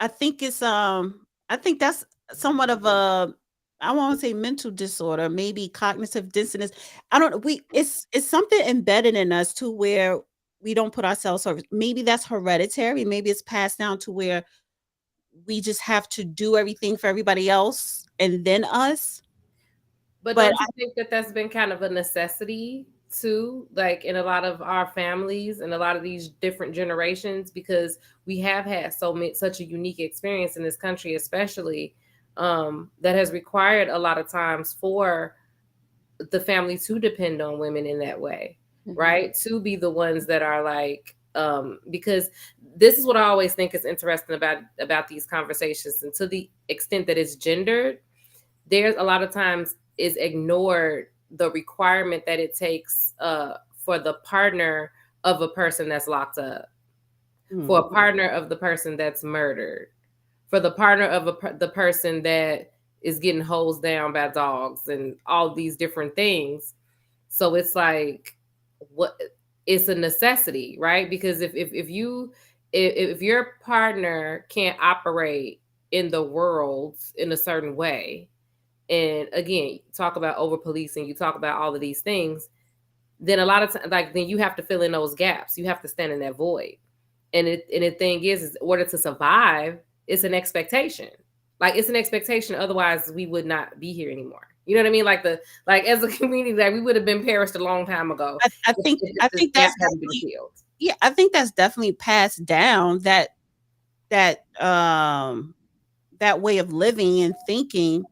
think that's somewhat of a, I won't say mental disorder, maybe cognitive dissonance. I don't know. It's something embedded in us to where we don't put ourselves first. Maybe that's hereditary. Maybe it's passed down to where we just have to do everything for everybody else and then us. But don't you think that that's been kind of a necessity too, like in a lot of our families and a lot of these different generations, because we have had such a unique experience in this country, especially that has required a lot of times for the family to depend on women in that way, right? To be the ones that are like, because this is what I always think is interesting about these conversations, and to the extent that it's gendered, there's a lot of times is ignored the requirement that it takes for the partner of a person that's locked up, for a partner of the person that's murdered, for the partner of the person that is getting hosed down by dogs and all these different things. So it's like, what, it's a necessity, right? Because if your partner can't operate in the world in a certain way, and again, talk about over policing, you talk about all of these things, then a lot of times, like, then you have to fill in those gaps. You have to stand in that void. And the thing is in order to survive, it's an expectation. Like, it's an expectation. Otherwise, we would not be here anymore. You know what I mean? Like as a community, like, we would have been perished a long time ago. I think that's definitely, yeah, I think that's definitely passed down, that way of living and thinking.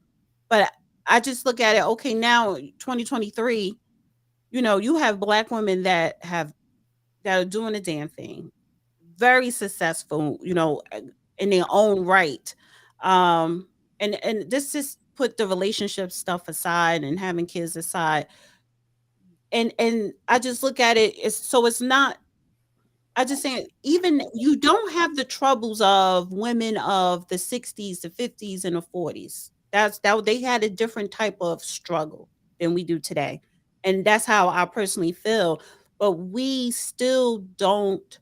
But I just look at it, okay, now 2023, you have Black women that are doing the damn thing, very successful, in their own right. And this just put the relationship stuff aside and having kids aside. And I just look at it, it's not, I just saying, even you don't have the troubles of women of the 60s, the 50s, and the 40s. That they had a different type of struggle than we do today. And that's how I personally feel. But we still don't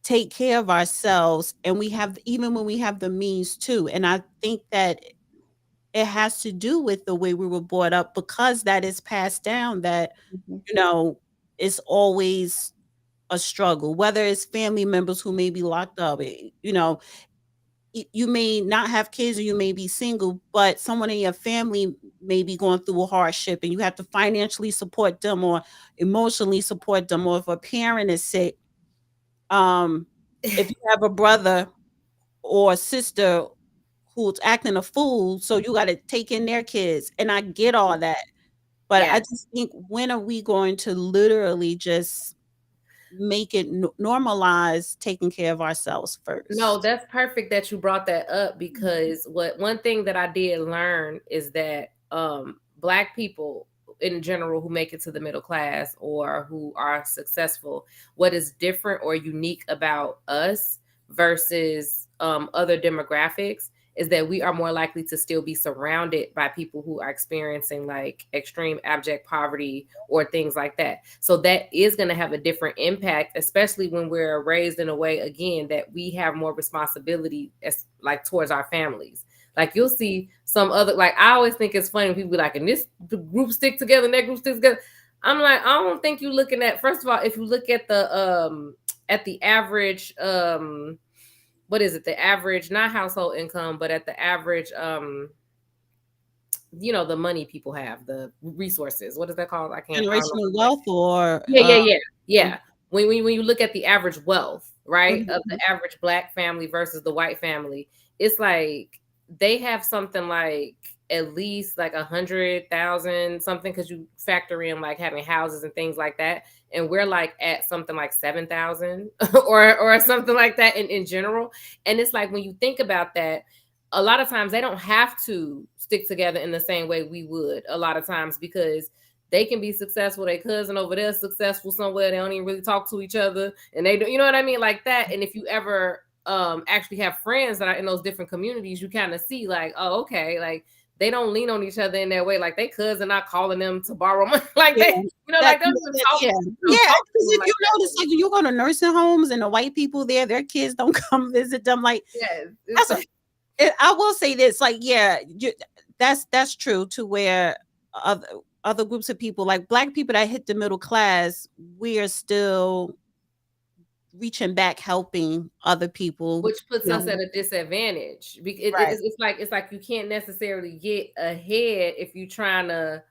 take care of ourselves, and we have, even when we have the means to. And I think that it has to do with the way we were brought up, because that is passed down, that it's always a struggle, whether it's family members who may be locked up. You may not have kids, or you may be single, but someone in your family may be going through a hardship, and you have to financially support them or emotionally support them. Or if a parent is sick, if you have a brother or a sister who's acting a fool, so you got to take in their kids. And I get all that, but I just think, when are we going to literally just make it normalize taking care of ourselves first? No, that's perfect that you brought that up, because one thing that I did learn is that Black people in general who make it to the middle class or who are successful, what is different or unique about us versus other demographics is that we are more likely to still be surrounded by people who are experiencing like extreme abject poverty or things like that. So that is going to have a different impact, especially when we're raised in a way, again, that we have more responsibility as like towards our families. Like, you'll see some other, like, I always think it's funny when people be like, and this group stick together and that group sticks together. I'm like, I don't think you're looking at, first of all, if you look at the average, what is it? The average, not household income, but at the average, the money people have, the resources. What is that called? Generational wealth, or yeah. When you look at the average wealth, right, of the average Black family versus the white family, it's like they have something like at least like 100,000 something, because you factor in like having houses and things like that, and we're like at something like 7,000 or something like that in general. And it's like, when you think about that, a lot of times they don't have to stick together in the same way we would a lot of times, because they can be successful, their cousin over there successful somewhere, they don't even really talk to each other, and they don't, you know what I mean, like that. And if you ever actually have friends that are in those different communities, you kind of see like, oh, okay, like they don't lean on each other in that way. Like, they cousin not calling them to borrow money. Like, they, like they're just talking. Because if you notice, like, you go to nursing homes and the white people there, their kids don't come visit them. Like, I will say this, like, that's true, to where other groups of people, like Black people that hit the middle class, we are still reaching back, helping other people, which puts us at a disadvantage. It's like you can't necessarily get ahead if you're trying to,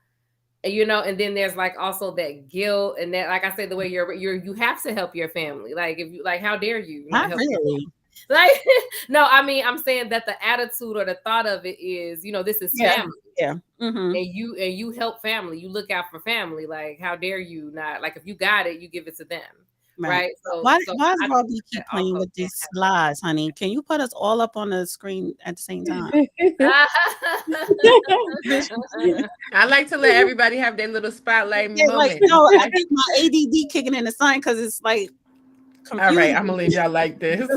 and then there's like also that guilt, and that, like I said, the way you have to help your family. Like, if you, like, how dare you not really. Like, no, I mean, I'm saying that the attitude or the thought of it is, this is Yeah. family. Yeah. Mm-hmm. And you help family, you look out for family. Like, how dare you not? Like, if you got it, you give it to them, right? Why So does I think Robbie that keep playing also with these slides, honey? Can you put us all up on the screen at the same time? I like to let everybody have their little spotlight Yeah, like, moment. no, I Okay? think my ADD kicking in the sign because it's like All right, confusing. I'm gonna leave y'all like this.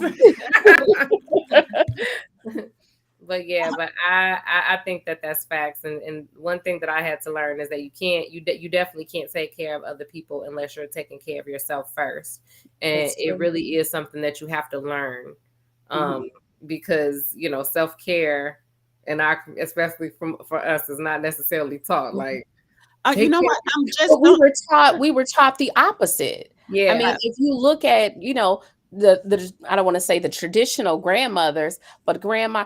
But yeah, but I think that that's facts. And one thing that I had to learn is that you definitely can't take care of other people unless you're taking care of yourself first. And That's it true. really is something that you have to learn. Mhm. Because self-care, and especially for us, is not necessarily taught. Like, You take know care what? of I'm But just we were taught the opposite. I yeah. mean, if you look at, the I don't want to say the traditional grandmothers, but grandma,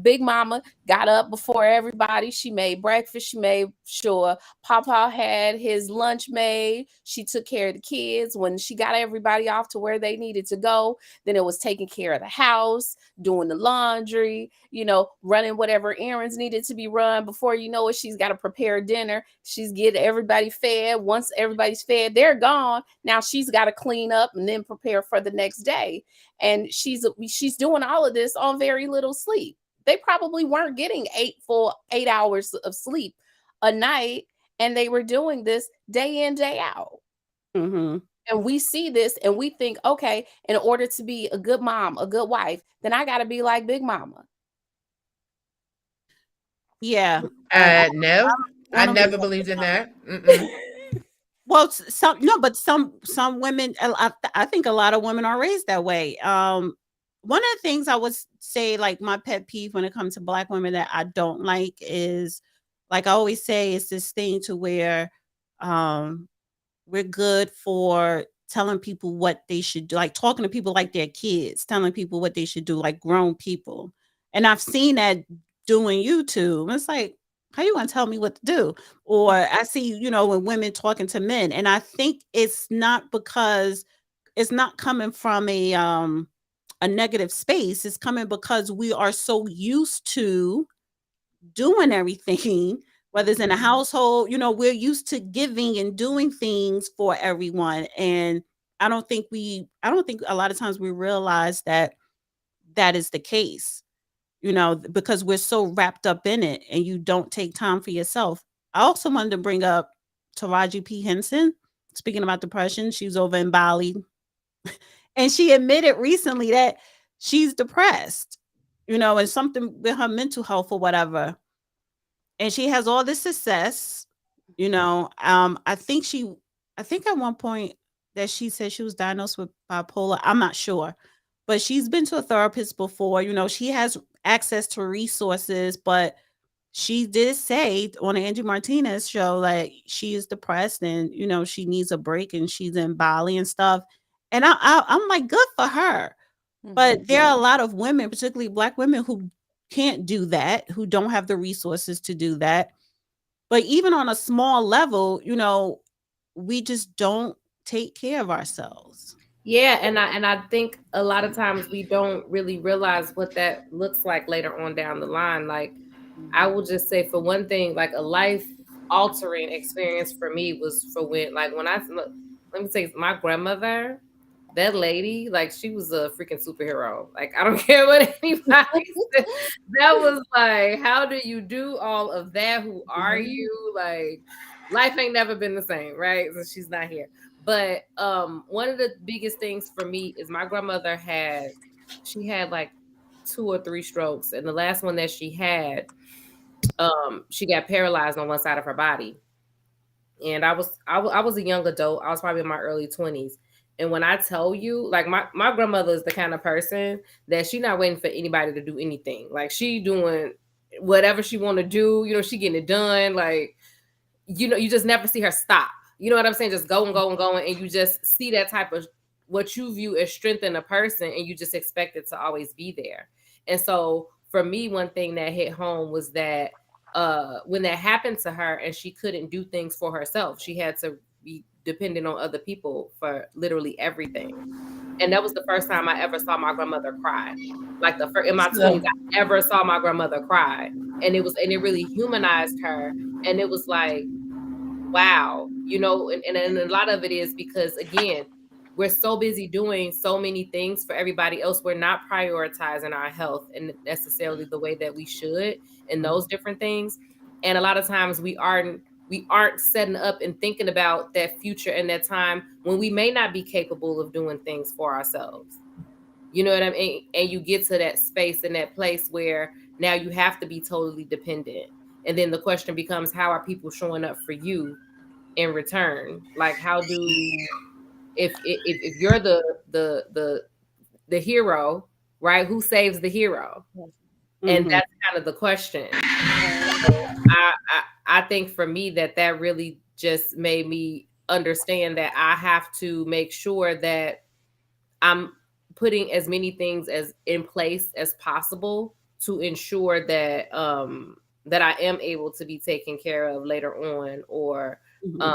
big mama got up before everybody. She made breakfast. She made sure Papa had his lunch made. She took care of the kids when she got everybody off to where they needed to go. Then it was taking care of the house, doing the laundry, running whatever errands needed to be run. Before you know it, she's got to prepare dinner. She's getting everybody fed. Once everybody's fed, they're gone. Now she's got to clean up and then prepare for the next day. And she's doing all of this on very little sleep. They probably weren't getting 8 hours of sleep a night, and they were doing this day in, day out. Mhm. And we see this and we think, okay, in order to be a good mom, a good wife, then I got to be like Big Mama. Yeah. No, I wanna be never believed in that. Mm-mm. Well, but some women, I think a lot of women are raised that way. One of the things I would say, like my pet peeve when it comes to Black women that I don't like is, like I always say, it's this thing to where um, we're good for telling people what they should do, like talking to people like they're kids, telling people what they should do, like grown people. And I've seen that doing YouTube. It's like, how you gonna tell me what to do? Or I see, when women talking to men, and I think it's not because it's not coming from a negative space. It's coming because we are so used to doing everything, whether it's in a household, we're used to giving and doing things for everyone. And I don't think a lot of times we realize that that is the case, because we're so wrapped up in it and you don't take time for yourself. I also wanted to bring up Taraji P. Henson. Speaking about depression, she's over in Bali. And she admitted recently that she's depressed, and something with her mental health or whatever. And she has all this success, I think at one point that she said she was diagnosed with bipolar. I'm not sure, but she's been to a therapist before. She has access to resources, but she did say on the Angie Martinez show, like, she is depressed and she needs a break, and she's in Bali and stuff. And I'm like, good for her. But there are a lot of women, particularly Black women, who can't do that, who don't have the resources to do that. But even on a small level, we just don't take care of ourselves. Yeah, and I think a lot of times we don't really realize what that looks like later on down the line. Like, I will just say, for one thing, like, a life altering experience for me was when let me say, my grandmother, that lady, like, she was a freaking superhero. Like, I don't care what anybody said. That was like, how do you do all of that? Who are you? Like, life ain't never been the same, right? So she's not here. But one of the biggest things for me is my grandmother had like 2 or 3 strokes, and the last one that she had, she got paralyzed on one side of her body. And I was a young adult. I was probably in my early 20s. And when I tell you, like, my grandmother is the kind of person that she not waiting for anybody to do anything. Like, she doing whatever she want to do, she getting it done. Like, you just never see her stop. You know what I'm saying? Just going, going, going. And you just see that type of what you view as strength in a person, and you just expect it to always be there. And so for me, one thing that hit home was that when that happened to her and she couldn't do things for herself, she had to be dependent on other people for literally everything. And that was the first time I ever saw my grandmother cry. Like in my So 20s, I ever saw my grandmother cry. And it really humanized her. And it was like, wow, and a lot of it is because, again, we're so busy doing so many things for everybody else. We're not prioritizing our health and necessarily the way that we should in those different things. And a lot of times we aren't setting up and thinking about that future and that time when we may not be capable of doing things for ourselves. You know what I mean? And you get to that space and that place where now you have to be totally dependent. And then the question becomes, how are people showing up for you in return? Like, how do, if you're the hero, right? Who saves the hero? And Mhm. that's kind of the question. I think for me that really just made me understand that I have to make sure that I'm putting as many things as in place as possible to ensure that that I am able to be taken care of later on, or Mhm.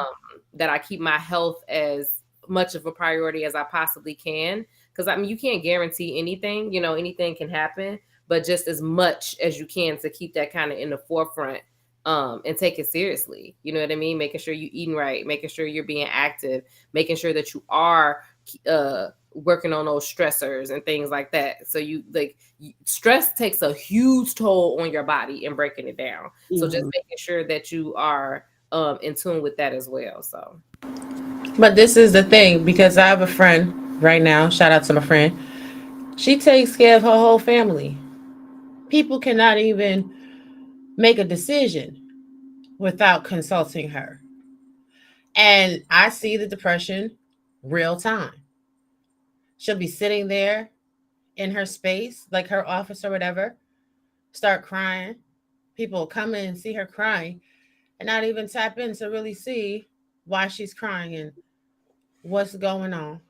that I keep my health as much of a priority as I possibly can. Because I mean, you can't guarantee anything, anything can happen, but just as much as you can to keep that kind of in the forefront, and take it seriously. You know what I mean? Making sure you're eating right, making sure you're being active, making sure that you are working on those stressors and things like that. So stress takes a huge toll on your body and breaking it down. So just Mhm. making sure that you are in tune with that as well. So but this is the thing, because I have a friend right now. Shout out to my friend. She takes care of her whole family. People cannot even make a decision without consulting her. And I see the depression real time. She'll be sitting there in her space, like her office or whatever, start crying. People come in and see her crying and not even tap in to really see why she's crying and what's going on.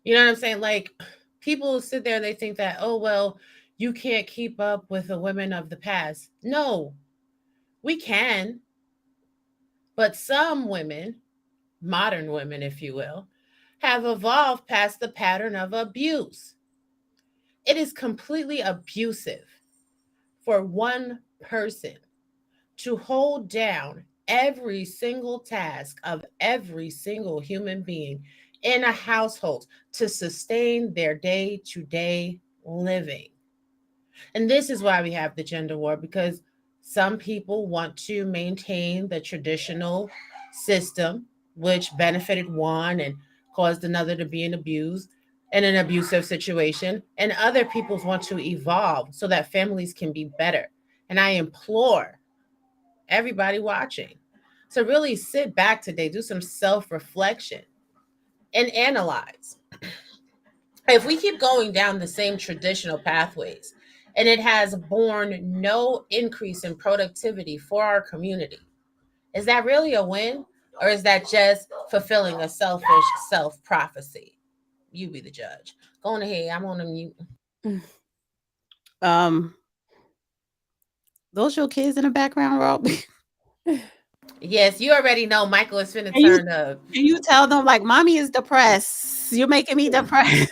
You know what I'm saying? Like, people sit there and they think that, oh, well, you can't keep up with the women of the past. No, we can. But some women, modern women, if you will, have evolved past the pattern of abuse. It is completely abusive for one person to hold down every single task of every single human being in a household to sustain their day to day living. And this is why we have the gender war, because some people want to maintain the traditional system, which benefited one and caused another to be abused in an abusive situation. And other people want to evolve so that families can be better. And I implore everybody watching to really sit back today, do some self reflection, and analyze. If we keep going down the same traditional pathways and it has borne no increase in productivity for our community, is that really a win? Or is that just fulfilling a selfish self prophecy? You be the judge. Go on ahead. I'm on a mute. Um, those your kids in the background, Rob? Yes, you already know Michael is finna Can you turn up. can you tell them like mommy is depressed? You're making me depressed.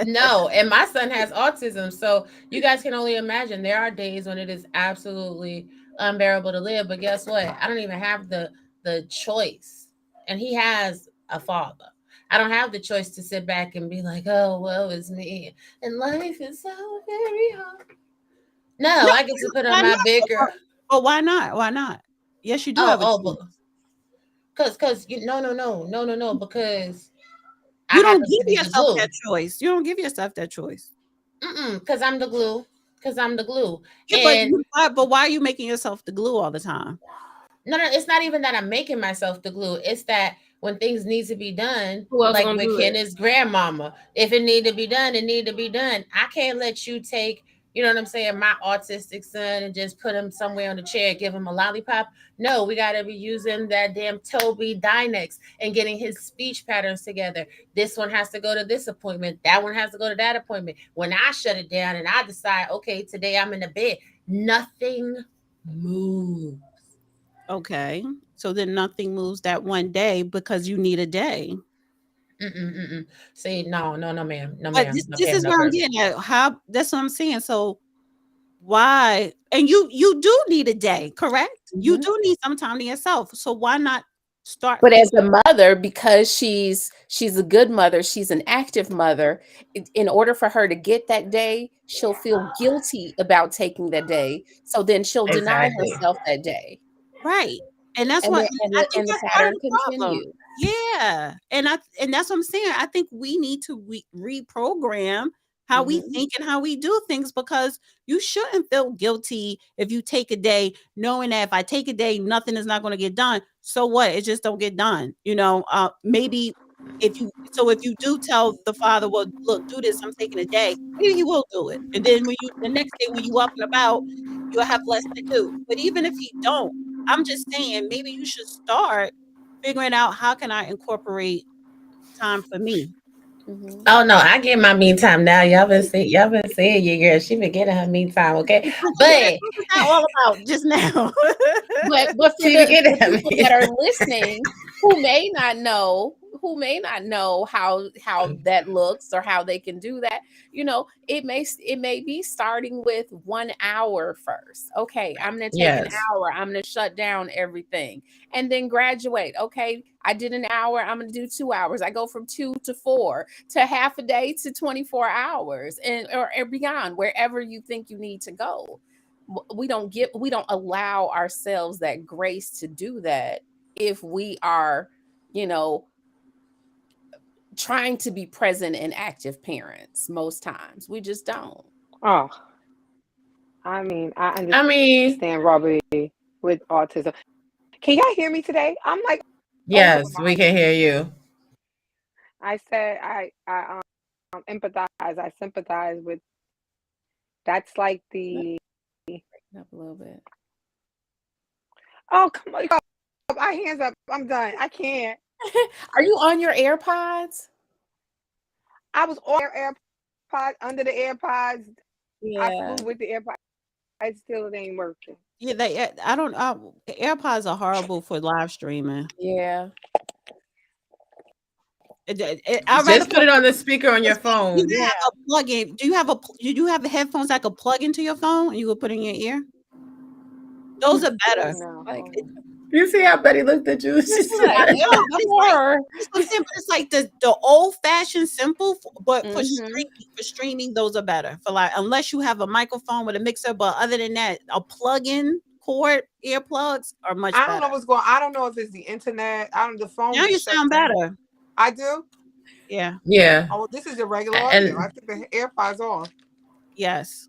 No, and my son has autism, so you guys can only imagine there are days when it is absolutely unbearable to live. But guess what? I don't even have the choice, and he has a father. I don't have the choice to sit back and be like, "Oh, well, it's me," and life is so very hard. No, No, I get to put on why my not? big But girl. but why not? Why not? Yes, you do Oh, have a oh, choice. because you no, because I You don't happen to give be the yourself glue. that choice. You don't give yourself that choice. Because I'm the glue. Because I'm the glue. Yeah, And but why are you making yourself the glue all the time? no, it's not even that I'm making myself the glue. It's that when things need to be done, who else like gonna with do it? Kenneth's grandmama, if it need to be done, it need to be done. I can't let you take, you know what I'm saying, my autistic son and just put him somewhere on the chair, give him a lollipop. No, we got to be using that damn Toby Dynex and getting his speech patterns together. This one has to go to this appointment. That one has to go to that appointment. When I shut it down and I decide, okay, today I'm in the bed, nothing moves. Okay. So then nothing moves that one day because you need a day. See, no, no, no, ma'am, no, But ma'am, no, this ma'am, is no, where I'm ma'am. getting at. How that's what I'm saying. So why? And you do need a day, correct? You Mhm. do need some time to yourself. So why not start But as figuring? a mother, because she's a good mother, she's an active mother, in order for her to get that day, she'll feel guilty about taking that day. So then she'll deny Exactly. herself that day. Right. And that's And what the and I the think and the that's part of pattern the problem. continues. Yeah. And that's what I'm saying. I think we need to reprogram how we Mhm. think and how we do things, because you shouldn't feel guilty if you take a day knowing that if I take a day, nothing is not going to get done. So what? It just don't get done. Maybe if you do tell the father, well, look, do this, I'm taking a day, maybe he will do it. And then the next day when you up and about, you'll have less to do. But even if he don't, I'm just saying maybe you should start figuring out how can I incorporate time for me. Mhm. Oh no, I get my me time now. Y'all been seeing your girl. She been getting her me time, okay? Yeah, But what was that all about just now? But she been for getting the her people me that are time. listening who may not know how that looks or how they can do that, it may be starting with 1 hour first. Okay, I'm going to take an Yes. hour. I'm going to shut down everything and then graduate. Okay, I did an hour. I'm going to do 2 hours. I go from 2 to 4 to half a day to 24 hours or beyond, wherever you think you need to go. We don't allow ourselves that grace to do that if we are, you know trying to be present and active parents. Most times we just don't. Oh, I mean, I I mean, understand Robbie with autism. Can y'all hear me today? I'm like over yes, my. we can hear you. I said I empathize. I sympathize with. That's like the. Up a little bit. Oh, come on, y'all. My hands up. I'm done. I can't. Are you on your AirPods? I was on AirPods, under the AirPods. I Yeah. flew with the AirPods. I still it ain't working. Yeah, I don't. AirPods are horrible for live streaming. Yeah. I'd rather Just put put. it on the speaker on your You phone. have Yeah. a plug-in. Do you have the headphones that could plug into your phone and you could put in your ear? Those are better. No, Like, hold on. You see how Betty looked at you? She just said, like, I know, but it's like or that's what I'm saying, but it's like the old-fashioned simple, but for mhm. streaming, those are better. For like, unless you have a microphone with a mixer, but other than that, a plug-in cord earplugs are much I don't know better. what's going. I don't know if it's the internet. I don't. The phone Now you just shut sound down. better. I do. Yeah. yeah. Oh, this is your regular audio. I And took the AirPods off. Yes.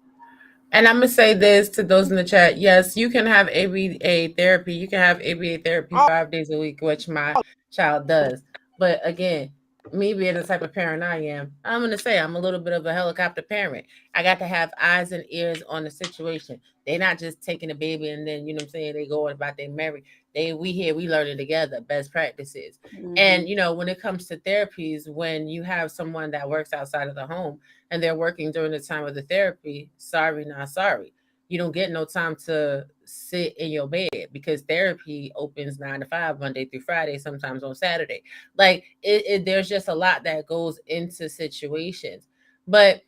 And I'm gonna say this to those in the chat. Yes, you can have ABA therapy. You can have ABA therapy Oh, 5 days a week, which my child does. But again, me being the type of parent I am, I'm gonna say I'm a little bit of a helicopter parent. I got to have eyes and ears on the situation. They're not just taking a baby and then you know what I'm saying they go about their married. We learning together, best practices. And Mhm. when it comes to therapies, when you have someone that works outside of the home and they're working during the time of the therapy, sorry, not sorry. You don't get no time to sit in your bed because therapy opens 9 to 5 Monday through Friday, sometimes on Saturday. Like there's just a lot that goes into situations. But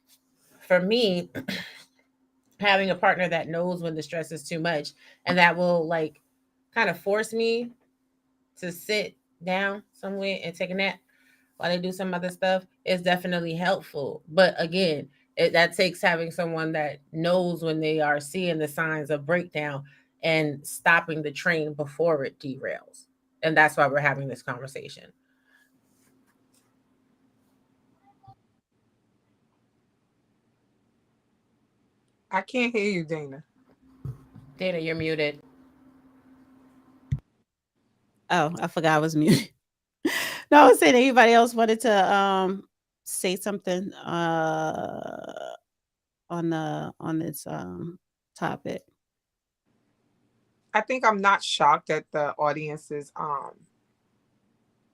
for me, having a partner that knows when the stress is too much and that will like kind of force me to sit down somewhere and take a nap while they do some other stuff is definitely helpful. But again, that takes having someone that knows when they are seeing the signs of breakdown and stopping the train before it derails. And that's why we're having this conversation. I can't hear you, Dana. Dana, you're muted. Oh, I forgot I was muted. No, I was saying anybody else wanted to say something on this topic. I think I'm not shocked at the audience's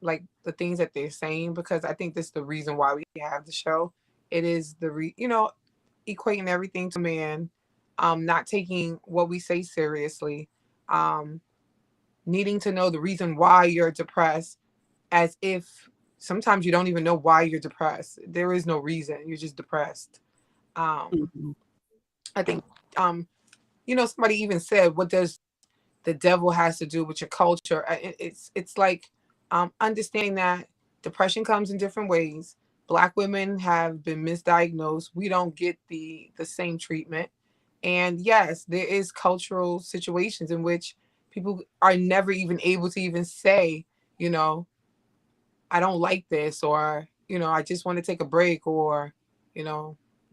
like the things that they're saying, because I think this is the reason why we have the show. It is equating everything to man, not taking what we say seriously, um, needing to know the reason why you're depressed, as if sometimes you don't even know why you're depressed. There is no reason. You're just depressed. Mhm. I think, somebody even said, what does the devil has to do with your culture? It's like understanding that depression comes in different ways. Black women have been misdiagnosed. We don't get the same treatment. And yes, there is cultural situations in which people are never even able to even say, I don't like this, or, I just want to take a break, or,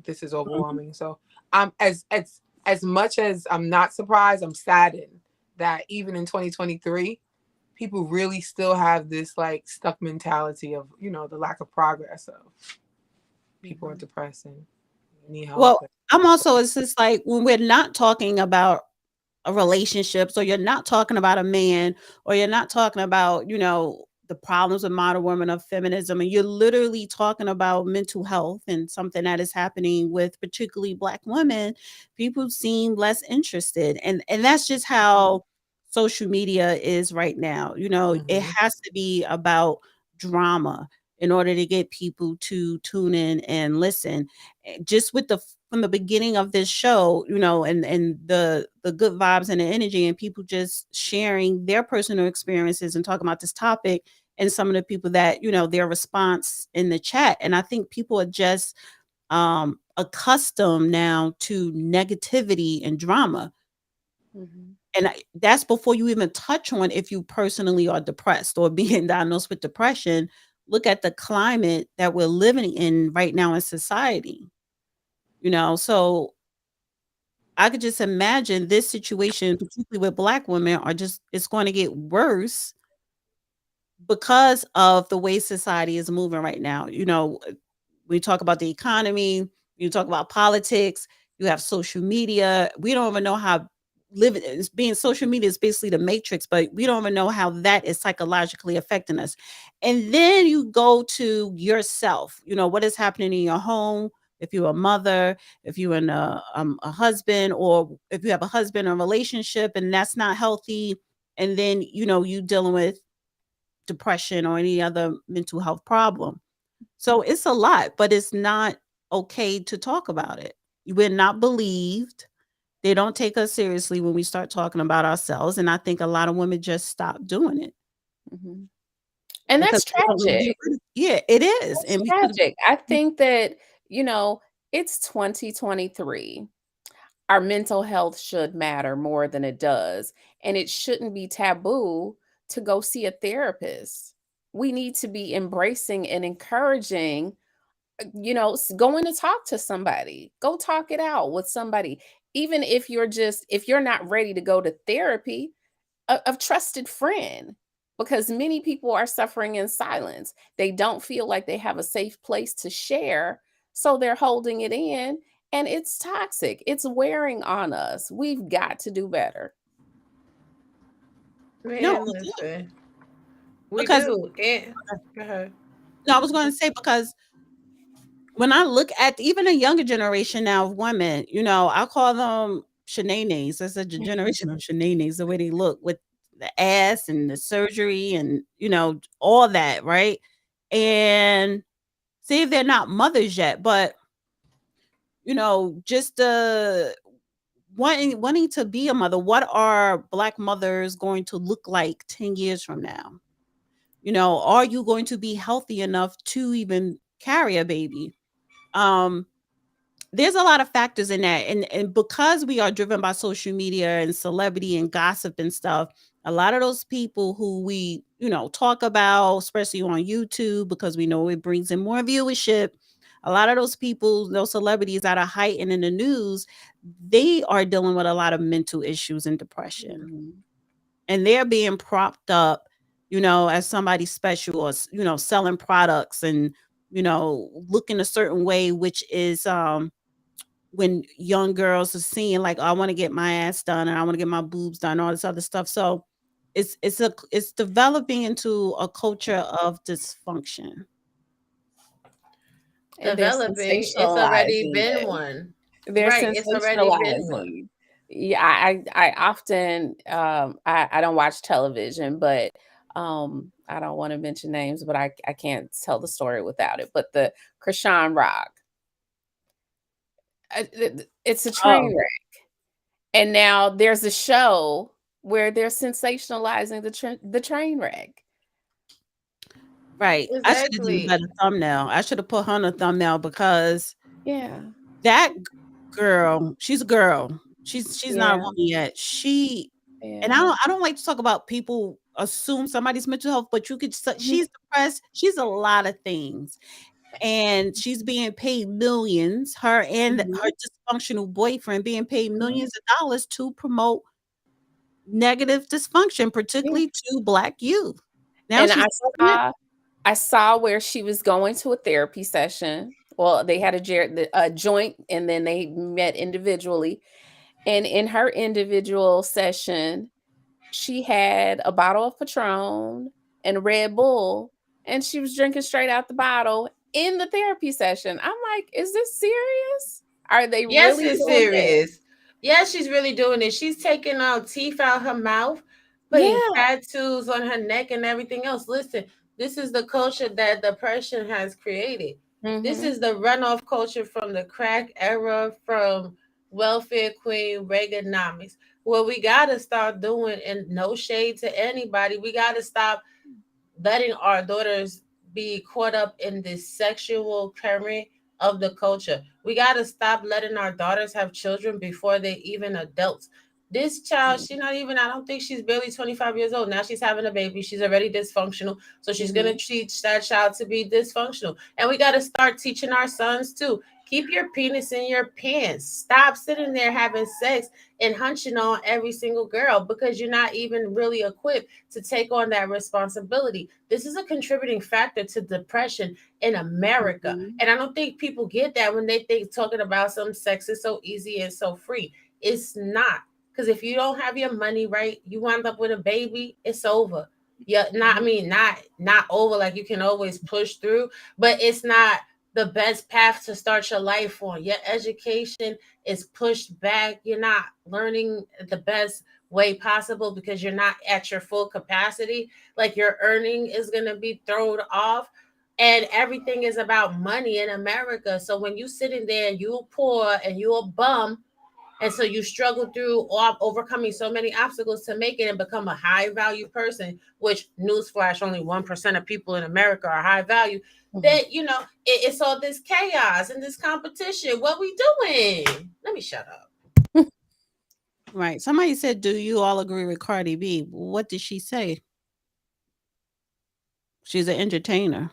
this is overwhelming. So as much as I'm not surprised, I'm saddened that even in 2023, people really still have this like stuck mentality of, the lack of progress of people are depressed and need help. Well, it's just like when we're not talking about relationships, or you're not talking about a man, or you're not talking about, the problems with modern women of feminism, and you're literally talking about mental health and something that is happening with particularly Black women, people seem less interested. And that's just how social media is right now. It has to be about drama in order to get people to tune in and listen. Just with from the beginning of this show, and the good vibes and the energy, and people just sharing their personal experiences and talking about this topic, and some of the people that, their response in the chat. And I think people are just accustomed now to negativity and drama. And that's before you even touch on if you personally are depressed or being diagnosed with depression. Look at the climate that we're living in right now in society. So I could just imagine this situation, particularly with Black women, it's going to get worse because of the way society is moving right now. We talk about the economy, you talk about politics, you have social media. We don't even know how social media is basically the matrix, but we don't even know how that is psychologically affecting us. And then you go to yourself, what is happening in your home. If you're a mother, if you're a husband, or if you have a husband or a relationship and that's not healthy, and then you dealing with depression or any other mental health problem. So it's a lot, but it's not okay to talk about it. We're not believed. They don't take us seriously when we start talking about ourselves. And I think a lot of women just stop doing it. And because that's they don't wanna tragic. Yeah, it is. That's And because tragic. I think that, it's 2023. Our mental health should matter more than it does. And it shouldn't be taboo to go see a therapist. We need to be embracing and encouraging, going to talk to somebody. Go talk it out with somebody. Even if you're not ready to go to therapy, a trusted friend. Because many people are suffering in silence. They don't feel like they have a safe place to share. So they're holding it in, and it's toxic. It's wearing on us. We've got to do better. no, Man, we do. listen. We Because do. And go ahead. no, I was going to say, because when I look at even a younger generation now of women, I call them shenanes. That's a generation of shenanes, the way they look with the ass and the surgery and, all that, right? And see if they're not mothers yet, but, just wanting to be a mother. What are Black mothers going to look like 10 years from now? Are you going to be healthy enough to even carry a baby? There's a lot of factors in that. And because we are driven by social media and celebrity and gossip and stuff, a lot of those people who we, talk about, especially on YouTube, because we know it brings in more viewership. A lot of those people, those celebrities that are heightened in the news, they are dealing with a lot of mental issues and depression. And they're being propped up, as somebody special, or, selling products and, looking a certain way, which is when young girls are seeing like, oh, I want to get my ass done and I want to get my boobs done, all this other stuff. So it's developing into a culture of dysfunction. And they're Developing. It's already sensationalizing been it. one. They're Right. It's already been one. sensationalizing. Yeah, I often I don't watch television, but I don't want to mention names, but I can't tell the story without it. But the Krishan Rock, it's a train Oh, wreck. And now there's a show where they're sensationalizing the train wreck. right. I should have done a Exactly. better thumbnail. I should have put her on a thumbnail because Yeah. that girl, she's a girl. She's not a Yeah. woman yet. And Yeah. I don't like to talk about people assume somebody's mental health, but you could Mhm. she's depressed. She's a lot of things. And she's being paid millions, her and Mhm. her dysfunctional boyfriend being paid Mhm. millions of dollars to promote negative dysfunction, Yeah. particularly to Black youth. Now And she's pregnant. I saw where she was going to a therapy session. Well, they had a joint, and then they met individually. And in her individual session, she had a bottle of Patron and Red Bull, and she was drinking straight out the bottle in the therapy session. I'm like, is this serious? Are they Yes, really it's doing that? serious. Yes, she's really doing it. She's taking teeth out her mouth, putting Yeah. tattoos on her neck and everything else. Listen, this is the culture that depression has created. This Mhm. is the runoff culture from the crack era, from welfare queen Reaganomics. What we gotta start doing, and no shade to anybody, we gotta stop letting our daughters be caught up in this sexual current of the culture. We got to stop letting our daughters have children before they even adults. This child, Mhm. she's not even, I don't think she's barely 25 years old. Now she's having a baby. She's already dysfunctional. So she's going to Mhm. teach that child to be dysfunctional. And we got to start teaching our sons too. Keep your penis in your pants. Stop sitting there having sex and hunching on every single girl because you're not even really equipped to take on that responsibility. This is a contributing factor to depression in America. Mhm. And I don't think people get that when they think talking about some sex is so easy and so free. It's not. Because if you don't have your money right, you wind up with a baby, it's over. Yeah, not I mean not over like you can always push through, but it's not the best path to start your life on. Your education is pushed back. You're not learning the best way possible because you're not at your full capacity. Like your earning is going to be thrown off. And everything is about money in America. So when you sitting there and you're poor and you're a bum, and so you struggle through overcoming so many obstacles to make it and become a high value person, which newsflash, only 1% of people in America are high value. Then, it's all this chaos and this competition. What we doing? Let me shut up. Right. Somebody said, "Do you all agree with Cardi B?" What did she say? She's an entertainer.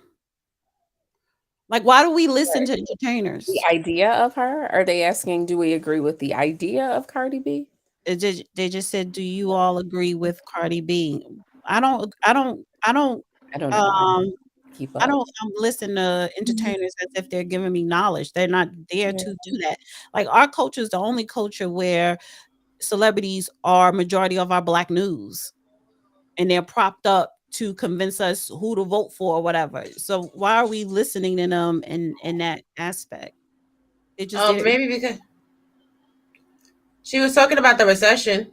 Like, why do we listen to entertainers? The idea of her? Are they asking, do we agree with the idea of Cardi B? They just said, "Do you all agree with Cardi B?" I don't I don't I don't I don't know. I um keep I up. don't listen to entertainers as if they're giving me knowledge. They're not there Yeah. to do that. Like, our culture is the only culture where celebrities are majority of our Black news, and they're propped up to convince us who to vote for or whatever. So why are we listening to them in that aspect? It just there. Maybe because she was talking about the recession.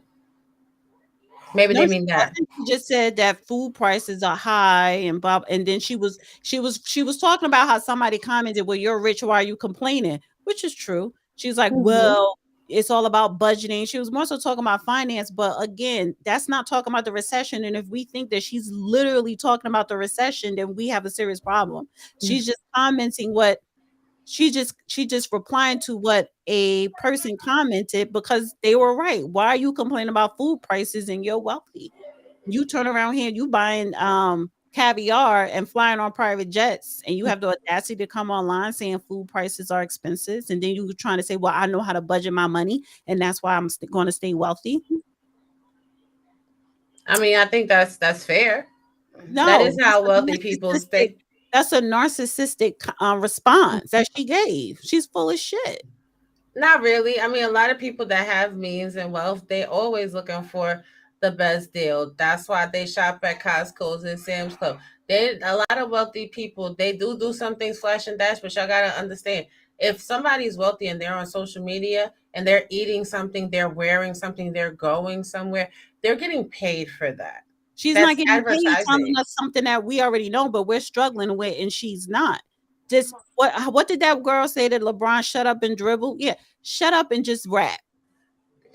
Maybe No, they she mean that. wasn't. She just said that food prices are high and blah, and then she was talking about how somebody commented, "Well, you're rich, why are you complaining?" Which is true. She's like, Mhm. "Well, it's all about budgeting." She was more so talking about finance, but again, that's not talking about the recession. And if we think that she's literally talking about the recession, then we have a serious problem. She's just commenting what she just replying to what a person commented because they were right. Why are you complaining about food prices and you're wealthy? You turn around here, you buying caviar and flying on private jets, and you have the audacity to come online saying food prices are expensive, and then you're trying to say, "Well, I know how to budget my money, and that's why I'm going to stay wealthy." I mean, I think that's fair. That No, is how wealthy people think. that's a narcissistic response that she gave. She's full of shit. Not really. I mean, a lot of people that have means and wealth, they always looking for the best deal. That's why they shop at Costco's and Sam's Club. They a lot of wealthy people, they do some things flash and dash, but y'all gotta understand. If somebody's wealthy and they're on social media and they're eating something, they're wearing something, they're going somewhere, they're getting paid for that. She's not That's getting paid telling advertising. us something that we already know, but we're struggling with, and she's not. Just what did that girl say to LeBron? Shut up and dribble. Yeah, shut up and just rap.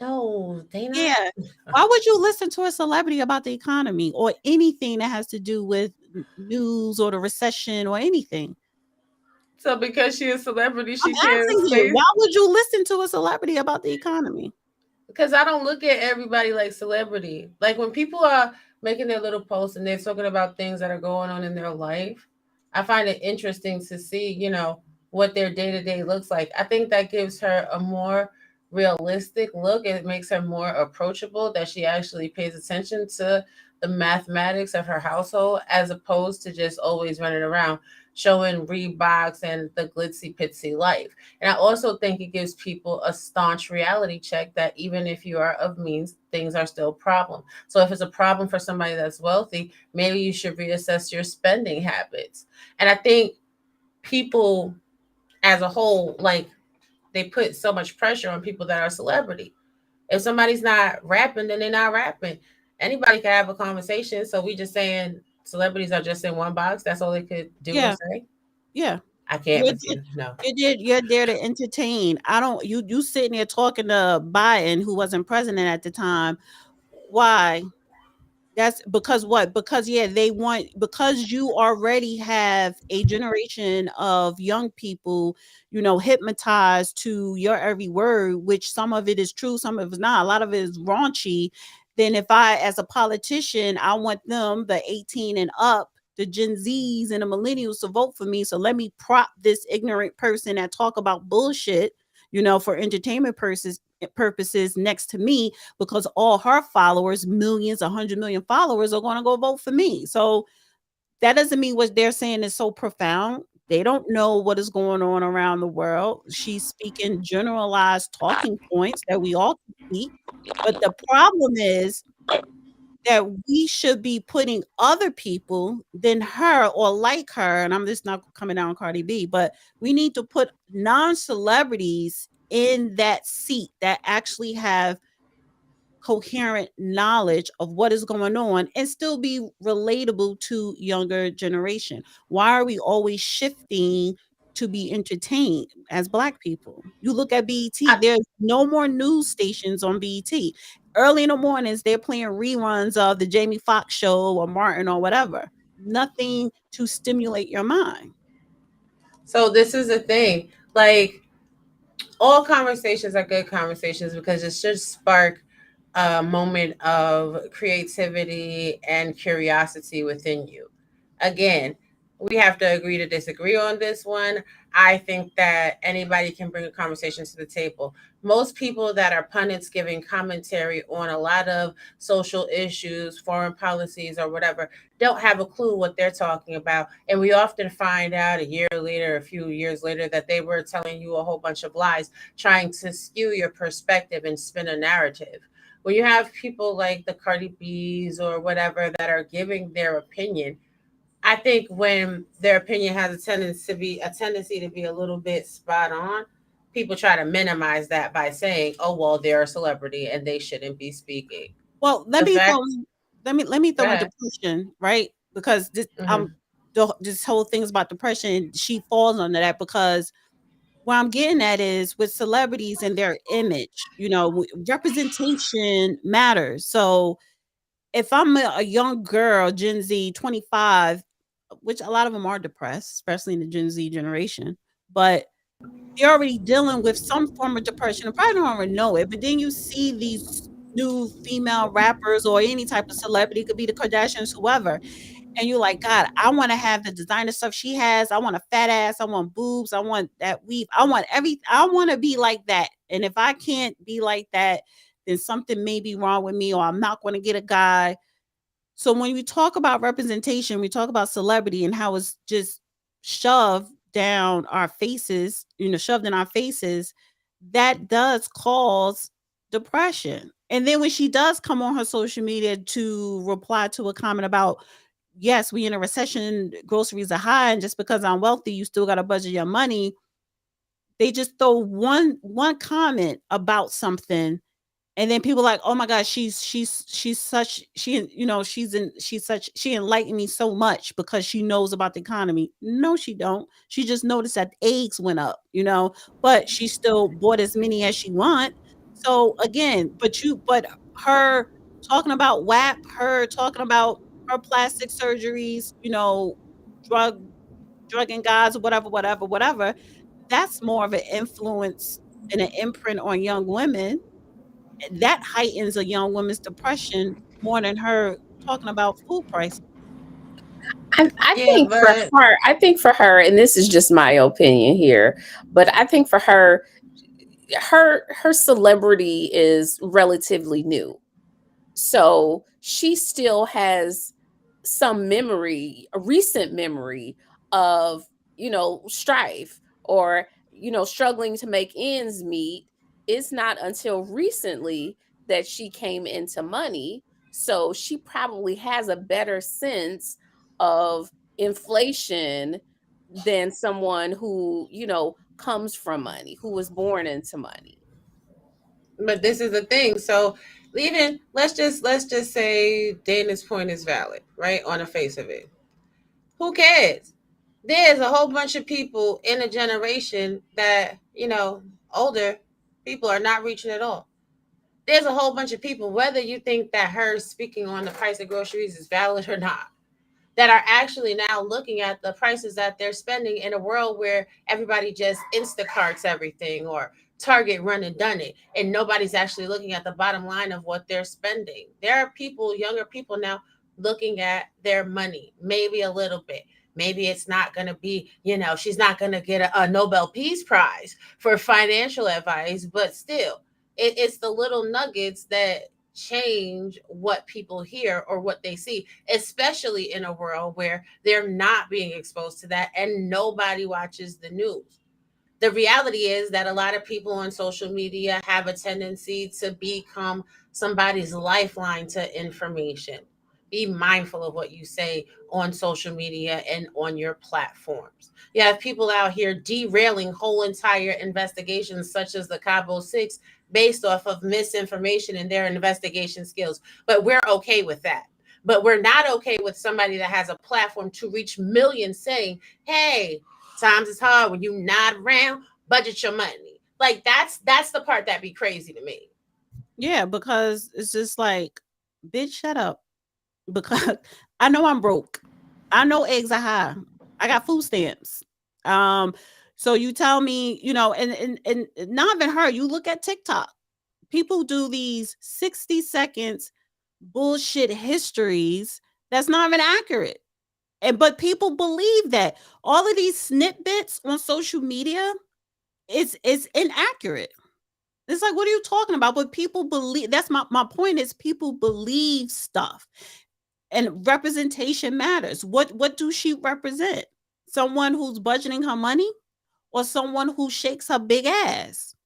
No, they not. Yeah. Why would you listen to a celebrity about the economy or anything that has to do with news or the recession or anything? So because she a celebrity, I'm she can't asking you, say. why would you listen to a celebrity about the economy? Because I don't look at everybody like celebrity. Like when people are making their little posts and they're talking about things that are going on in their life, I find it interesting to see, what their day to day looks like. I think that gives her a more realistic look. It makes her more approachable, that she actually pays attention to the mathematics of her household as opposed to just always running around showing Reeboks and the glitzy pitsy life. And I also think it gives people a staunch reality check that even if you are of means, things are still a problem. So if it's a problem for somebody that's wealthy, maybe you should reassess your spending habits. And I think people as a whole, like, they put so much pressure on people that are celebrity. If somebody's not rapping, then they're not rapping. Anybody can have a conversation. So we just saying celebrities are just in one box. That's all they could do or Yeah, say. yeah. I can't You're with you. No. you're there to entertain. I don't you sitting there talking to Biden, who wasn't president at the time. Why? That's because what? Because because you already have a generation of young people, hypnotized to your every word, which some of it is true, some of it's not. A lot of it is raunchy. Then if I, as a politician, I want them, the 18 and up, the Gen Zs and the millennials to vote for me. So let me prop this ignorant person that talk about bullshit, for entertainment purposes next to me, because all her followers, millions, 100 million followers, are going to go vote for me. So that doesn't mean what they're saying is so profound. They don't know what is going on around the world. She's speaking generalized talking points that we all can speak. But the problem is that we should be putting other people than her or like her, and I'm just not coming down on Cardi B, but we need to put non-celebrities in that seat that actually have coherent knowledge of what is going on and still be relatable to younger generation. Why are we always shifting to be entertained as Black people? You look at BET, there's no more news stations on BET. Early in the mornings, they're playing reruns of the Jamie Foxx show or Martin or whatever. Nothing to stimulate your mind. So this is the thing. Like, all conversations are good conversations because it should spark a moment of creativity and curiosity within you. Again, we have to agree to disagree on this one. I think that anybody can bring a conversation to the table. Most people that are pundits giving commentary on a lot of social issues, foreign policies, or whatever, don't have a clue what they're talking about. And we often find out a year later, a few years later, that they were telling you a whole bunch of lies, trying to skew your perspective and spin a narrative. When you have people like the Cardi B's or whatever that are giving their opinion, I think when their opinion has a tendency to be a little bit spot on, people try to minimize that by saying, "Oh well, they're a celebrity and they shouldn't be speaking." Well, let The me fact, throw go in ahead. depression, right? Because Mhm. this whole thing is about depression. She falls under that because what I'm getting at is with celebrities and their image, representation matters. So if I'm a young girl, Gen Z, 25, which a lot of them are depressed, especially in the Gen Z generation, but they're already dealing with some form of depression and probably don't already know it. But then you see these new female rappers or any type of celebrity, it could be the Kardashians, whoever, and you're like, God, I want to have the designer stuff she has. I want a fat ass. I want boobs. I want that weave. I want to be like that. And if I can't be like that, then something may be wrong with me, or I'm not going to get a guy. So when we talk about representation, we talk about celebrity and how it's just shoved down our faces, shoved in our faces, that does cause depression. And then when she does come on her social media to reply to a comment about, yes, we in a recession, groceries are high, and just because I'm wealthy, you still got to budget your money. They just throw one comment about something And then people like, oh my God, she's such, she enlightened me so much because she knows about the economy. No, she don't. She just noticed that eggs went up, but she still bought as many as she want. So again, but her talking about WAP, her talking about her plastic surgeries, drug drugging guys or whatever, that's more of an influence and an imprint on young women. That heightens a young woman's depression more than her talking about food prices. I Yeah, think for but her, and this is just my opinion here, but I think for her, her celebrity is relatively new. So she still has some memory, a recent memory of, strife or, struggling to make ends meet. It's not until recently that she came into money. So she probably has a better sense of inflation than someone who, comes from money, who was born into money. this is the thing. So even let's just say Dana's point is valid, right? On the face of it. Who cares? There's a whole bunch of people in a generation that, older people are not reaching at all. There's a whole bunch of people, whether you think that her speaking on the price of groceries is valid or not, that are actually now looking at the prices that they're spending in a world where everybody just Instacarts everything or Target run and done it, and nobody's actually looking at the bottom line of what they're spending. There are people, younger people now, looking at their money, maybe a little bit. Maybe it's not going to be, she's not going to get a Nobel Peace Prize for financial advice, but still, it's the little nuggets that change what people hear or what they see, especially in a world where they're not being exposed to that and nobody watches the news. The reality is that a lot of people on social media have a tendency to become somebody's lifeline to information. Be mindful of what you say on social media and on your platforms. You have people out here derailing whole entire investigations, such as the Cabo Six, based off of misinformation in their investigation skills. But we're okay with that. But we're not okay with somebody that has a platform to reach millions saying, hey, times is hard when you not around, budget your money. Like that's the part that be crazy to me. Yeah, because it's just like, bitch, shut up. Because I know I'm broke. I know eggs are high. I got food stamps. So you tell me, and not even her, you look at TikTok. People do these 60 seconds bullshit histories that's not even accurate. But people believe that all of these snippets on social media is inaccurate. It's like, what are you talking about? But people believe. That's my point is people believe stuff. And representation matters. What do she represent? Someone who's budgeting her money or someone who shakes her big ass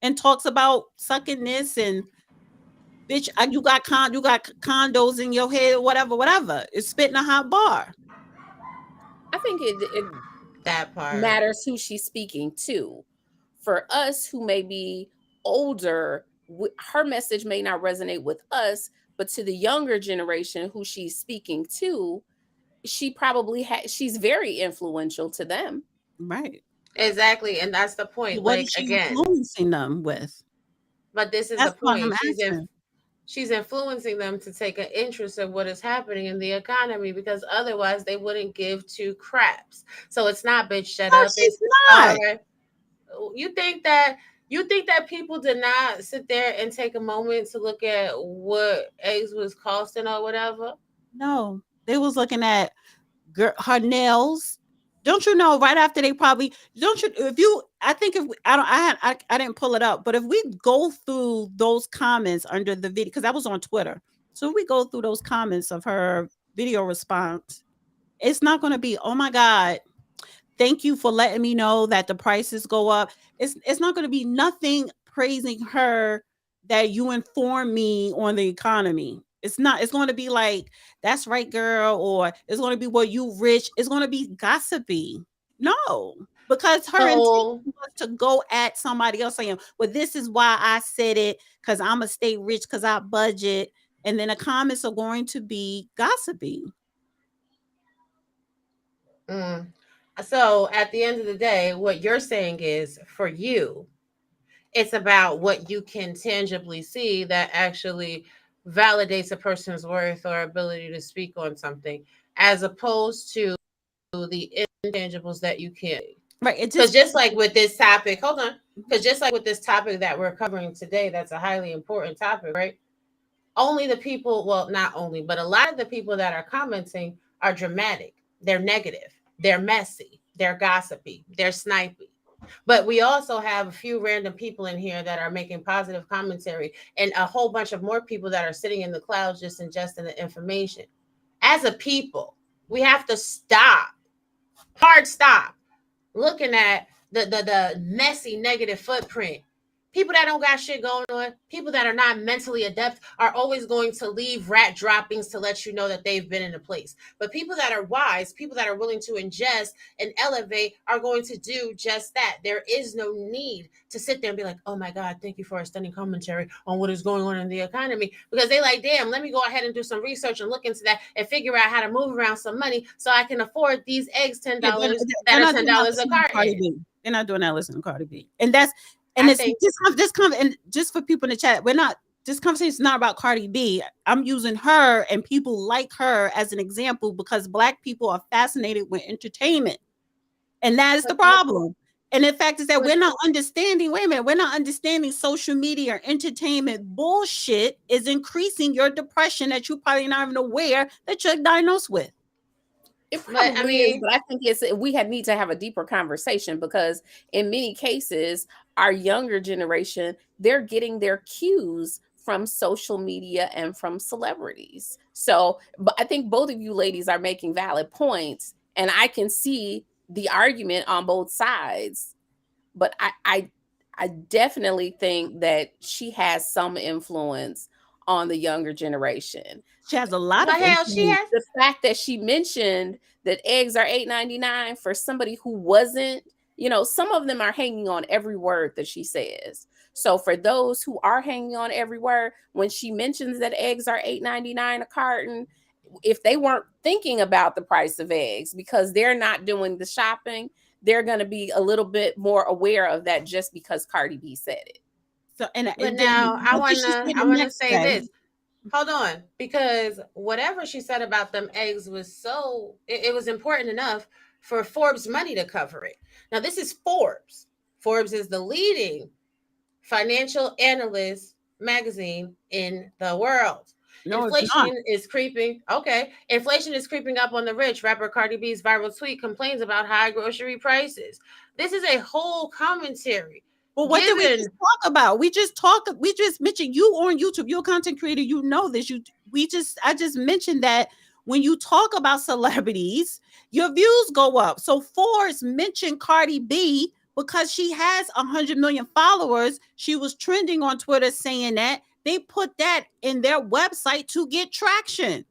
and talks about sucking this and bitch, you got condos in your head, whatever. It's spitting a hot bar. I think it That part matters who she's speaking to. For us who may be older, her message may not resonate with us, but to the younger generation who she's speaking to, she probably she's very influential to them. Right. Exactly. And that's the point. What like is she again, influencing them with? but this is That's the what point. I'm asking. She's influencing them to take an interest in what is happening in the economy because otherwise they wouldn't give two craps. So it's not bitch shut No, up. she's It's not. all right. You think that people did not sit there and take a moment to look at what eggs was costing or whatever? No, they was looking at her nails. Don't you know? Right after they probably don't you? If you, I think if we, I don't, I didn't pull it up, but if we go through those comments under the video, because I was on Twitter, so if we go through those comments of her video response, it's not going to be, oh my God, thank you for letting me know that the prices go up. It's not going to be nothing praising her that you inform me on the economy. It's not. It's going to be like, that's right, girl, or it's going to be, well, you rich. It's going to be gossipy. No. because her intention So was to go at somebody else saying, well, this is why I said it, because I'm gonna stay rich because I budget. And then the comments are going to be gossipy. so at the end of the day, what you're saying is for you, it's about what you can tangibly see that actually validates a person's worth or ability to speak on something, as opposed to the intangibles that you can't. Right. It Because just just like with this topic, hold on. Because just like with this topic that we're covering today, that's a highly important topic, right? Only the people, well, not only, but a lot of the people that are commenting are dramatic. They're negative. They're messy. They're gossipy. They're snipey. But we also have a few random people in here that are making positive commentary, and a whole bunch of more people that are sitting in the clouds just ingesting the information. As a people, we have to stop, hard stop, looking at the messy negative footprint. People that don't got shit going on, people that are not mentally adept, are always going to leave rat droppings to let you know that they've been in a place. But people that are wise, people that are willing to ingest and elevate, are going to do just that. There is no need to sit there and be like, oh my God, thank you for a stunning commentary on what is going on in the economy. Because they like, damn, let me go ahead and do some research and look into that and figure out how to move around some money so I can afford these eggs $10 that are $10 a carton. They're not doing that listening to Cardi B. And that's and it's and just for people in the chat, this conversation is not about Cardi B. I'm using her and people like her as an example because Black people are fascinated with entertainment. And that is the problem. And the fact is that we're not understanding social media or entertainment bullshit is increasing your depression that you're probably not even aware that you're diagnosed with. It probably is, but I think we need to have a deeper conversation, because in many cases, our younger generation, they're getting their cues from social media and from celebrities. So, but I think both of you ladies are making valid points, and I can see the argument on both sides. But I definitely think that she has some influence on the younger generation. She has a lot of influence. She has the fact that she mentioned that eggs are $8.99 for somebody who wasn't, some of them are hanging on every word that she says. So for those who are hanging on every word, when she mentions that eggs are $8.99 a carton, if they weren't thinking about the price of eggs because they're not doing the shopping, they're going to be a little bit more aware of that just because Cardi B said it. So, but now I want to say this. Hold on, because whatever she said about them eggs was it was important enough for Forbes Money to cover it. Now, this is Forbes. Forbes is the leading financial analyst magazine in the world. No, inflation is creeping. Okay. Inflation is creeping up on the rich. Rapper Cardi B's viral tweet complains about high grocery prices. This is a whole commentary. Well, what did we just talk about? We just mentioned you on YouTube. You're a content creator. You know this. I just mentioned that when you talk about celebrities, your views go up. So Forbes mentioned Cardi B because she has 100 million followers. She was trending on Twitter saying that. They put that in their website to get traction.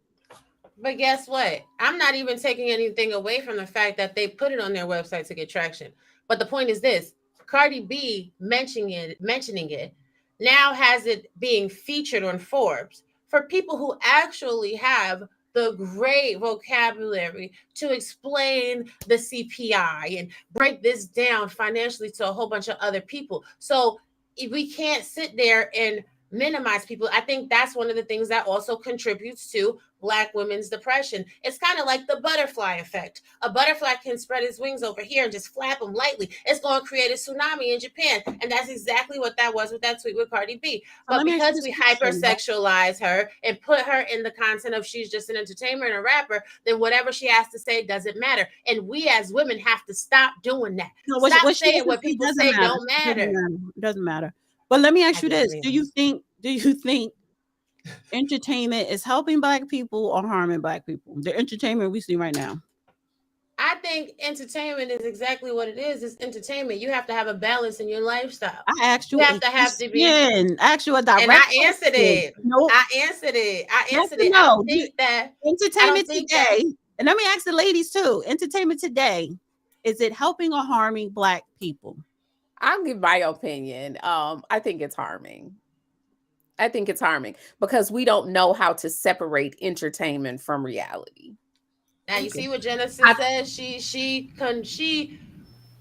But guess what? I'm not even taking anything away from the fact that they put it on their website to get traction. But the point is this. Cardi B mentioning it now has it being featured on Forbes for people who actually have the great vocabulary to explain the CPI and break this down financially to a whole bunch of other people. So if we can't sit there and minimize people. I think that's one of the things that also contributes to Black women's depression. It's kind of like the butterfly effect. A butterfly can spread its wings over here and just flap them lightly. It's going to create a tsunami in Japan. And that's exactly what that was with that tweet with Cardi B. But because we hypersexualize her and put her in the content of she's just an entertainer and a rapper, then whatever she has to say doesn't matter. And we as women have to stop doing that. Stop saying what people say don't matter. It doesn't matter. But let me ask you this. Do you think entertainment is helping Black people or harming Black people? The entertainment we see right now. I think entertainment is exactly what it is. It's entertainment. You have to have a balance in your lifestyle. I asked you. You have to be. I asked you a direct. And I answered it. Nope. I answered it. No. I don't think that entertainment today. And let me ask the ladies too. Entertainment today. Is it helping or harming Black people? I'll give my opinion. I think it's harming. I think it's harming because we don't know how to separate entertainment from reality. Now you see what Genesis I- says. She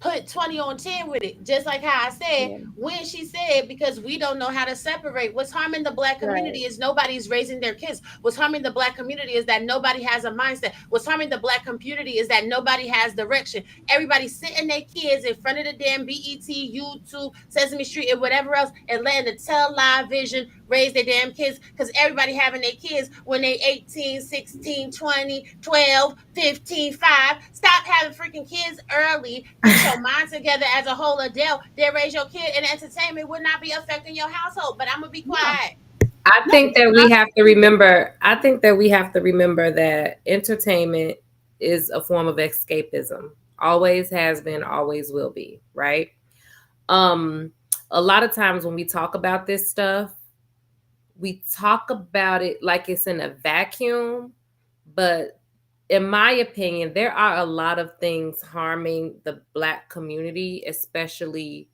put 20 on 10 with it, just like how I said Yeah. when she said, because we don't know how to separate. What's harming the Black community is nobody's raising their kids. What's harming the Black community is that nobody has a mindset. What's harming the Black community is that nobody has direction. Everybody's sitting their kids in front of the damn BET, YouTube, Sesame Street, and whatever else, and letting the Tell Live Vision raise their damn kids, because everybody having their kids when they 18, 16, 20, 12, 15, 5. Stop having freaking kids early. Get your mind together as a whole adult. Then raise your kid, and entertainment would not be affecting your household. But I'm gonna be quiet. I think that we have to remember. I think that we have to remember that entertainment is a form of escapism. Always has been, always will be, right? A lot of times when we talk about this stuff, we talk about it like it's in a vacuum, but in my opinion, there are a lot of things harming the Black community, especially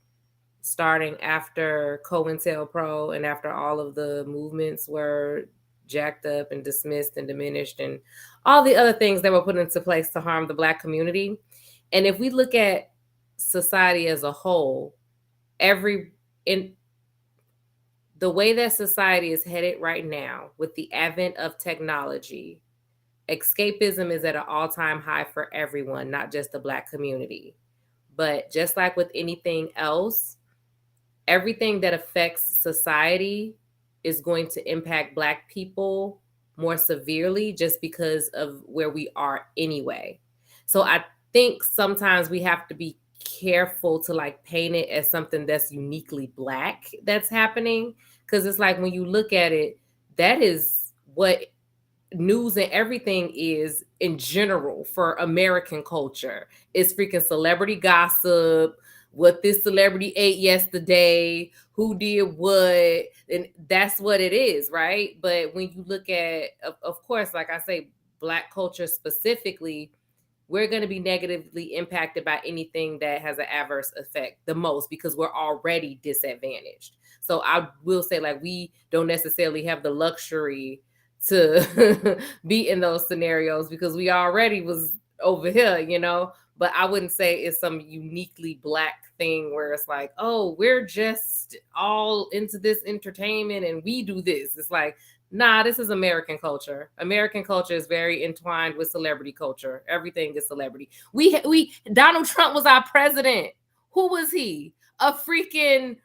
starting after COINTELPRO and after all of the movements were jacked up and dismissed and diminished and all the other things that were put into place to harm the Black community. And if we look at society as a whole, the way that society is headed right now with the advent of technology, escapism is at an all-time high for everyone, not just the Black community. But just like with anything else, everything that affects society is going to impact Black people more severely just because of where we are anyway. So I think sometimes we have to be careful to like paint it as something that's uniquely Black that's happening, because it's like when you look at it, that is what news and everything is in general for American culture. It's freaking celebrity gossip, what this celebrity ate yesterday, who did what, and that's what it is, right? But when you look at, of course, like I say, Black culture specifically, we're going to be negatively impacted by anything that has an adverse effect the most because we're already disadvantaged. So I will say, like, we don't necessarily have the luxury to be in those scenarios because we already was over here, you know. But I wouldn't say it's some uniquely Black thing where it's like, oh, we're just all into this entertainment and we do this. It's like, nah, this is American culture. American culture is very entwined with celebrity culture. Everything is celebrity. We Donald Trump was our president. Who was he? A freaking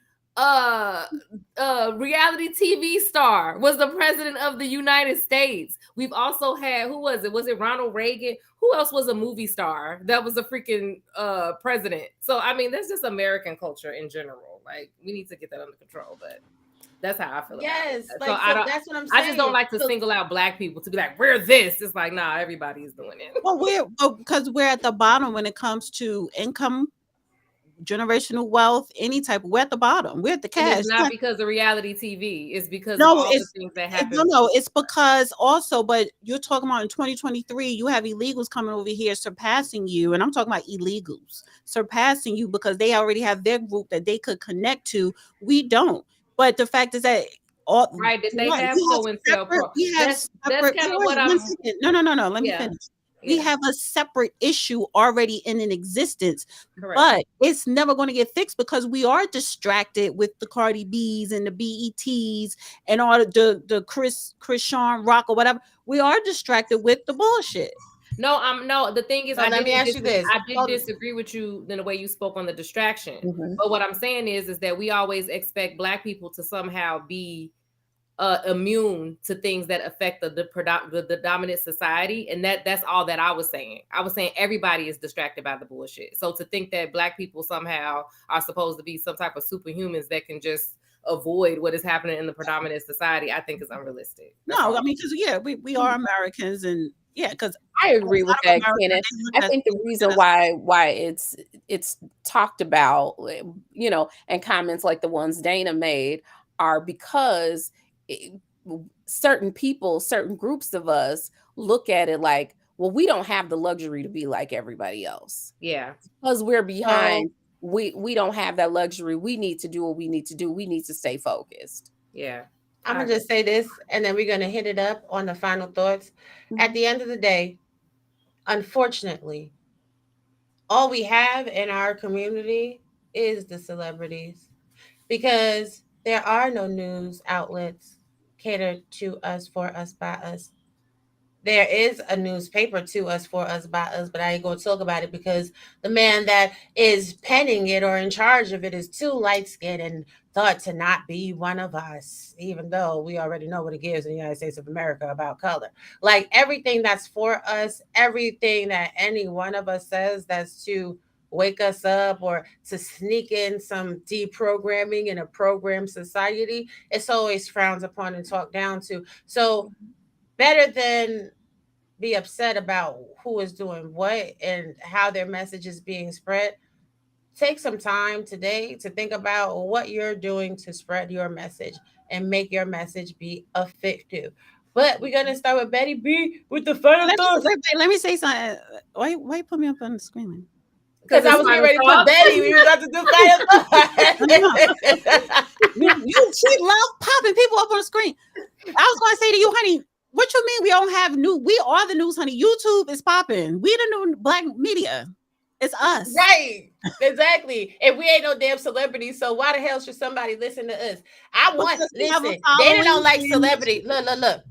reality TV star, was the president of the United States. We've also had, who was it? Was it Ronald Reagan? Who else was a movie star that was a freaking president? So I mean, that's just American culture in general. Like, we need to get that under control, but that's how I feel about it. Like, So I don't, that's what I'm saying. I just don't like to single out Black people to be like, we're this. It's like, nah, everybody's doing it. Well, because we're at the bottom when it comes to income, generational wealth, any type. We're at the bottom. We're at the cash. It's not because of reality TV. It's because of all the things that happen. No, it's because also, but you're talking about in 2023, you have illegals coming over here surpassing you. And I'm talking about illegals surpassing you because they already have their group that they could connect to. We don't. But the fact is that right, that they have COINTELPRO. That's kind of what I'm. No. Let me finish. We have a separate issue already in an existence. Correct. But it's never going to get fixed because we are distracted with the Cardi B's and the BETs and all the Chris Sean Rock or whatever. We are distracted with the bullshit. No, the thing is, let me ask you this. I did disagree with you in the way you spoke on the distraction. Mm-hmm. But what I'm saying is that we always expect Black people to somehow be immune to things that affect the dominant society, and that's all that I was saying. I was saying everybody is distracted by the bullshit. So to think that Black people somehow are supposed to be some type of superhumans that can just avoid what is happening in the predominant society, I think is unrealistic. No, I mean, because we are Americans, and because I agree with that, Kenneth. I think the reason why it's talked about, you know, and comments like the ones Dana made are because certain people, certain groups of us look at it like well, we don't have the luxury to be like everybody else Yeah. because we're So behind. We don't have that luxury. We need to do what we need to do. We need to stay focused. Yeah. I'm I gonna just say this, and then we're gonna hit it up on the final thoughts. At Mhm. the end of the day, unfortunately, all we have in our community is the celebrities, because there are no news outlets catered to us, for us, by us. There is a newspaper to us, for us, by us, but I ain't going to talk about it because the man that is penning it or in charge of it is too light skinned and thought to not be one of us, even though we already know what it gives in the United States of America about color. Like everything that's for us, everything that any one of us says that's to wake us up or to sneak in some deprogramming in a programmed society, it's always frowned upon and talked down to. So better than be upset about who is doing what and how their message is being spread, take some time today to think about what you're doing to spread your message and make your message be effective. But we're gonna start with Betty B with the final thoughts. Let me say something. Why you put me up on the screen? Because I it's was getting final ready to put thoughts. Betty. We were about to do final thoughts. You keep love popping people up on the screen. I was going to say to you, honey, what you mean we don't have new? We are the news, honey. YouTube is popping. We the new black media. It's us. Right. Exactly. And we ain't no damn celebrities, so why the hell should somebody listen to us? I want Because we have a listen. Dana don't following like and- celebrity. Look.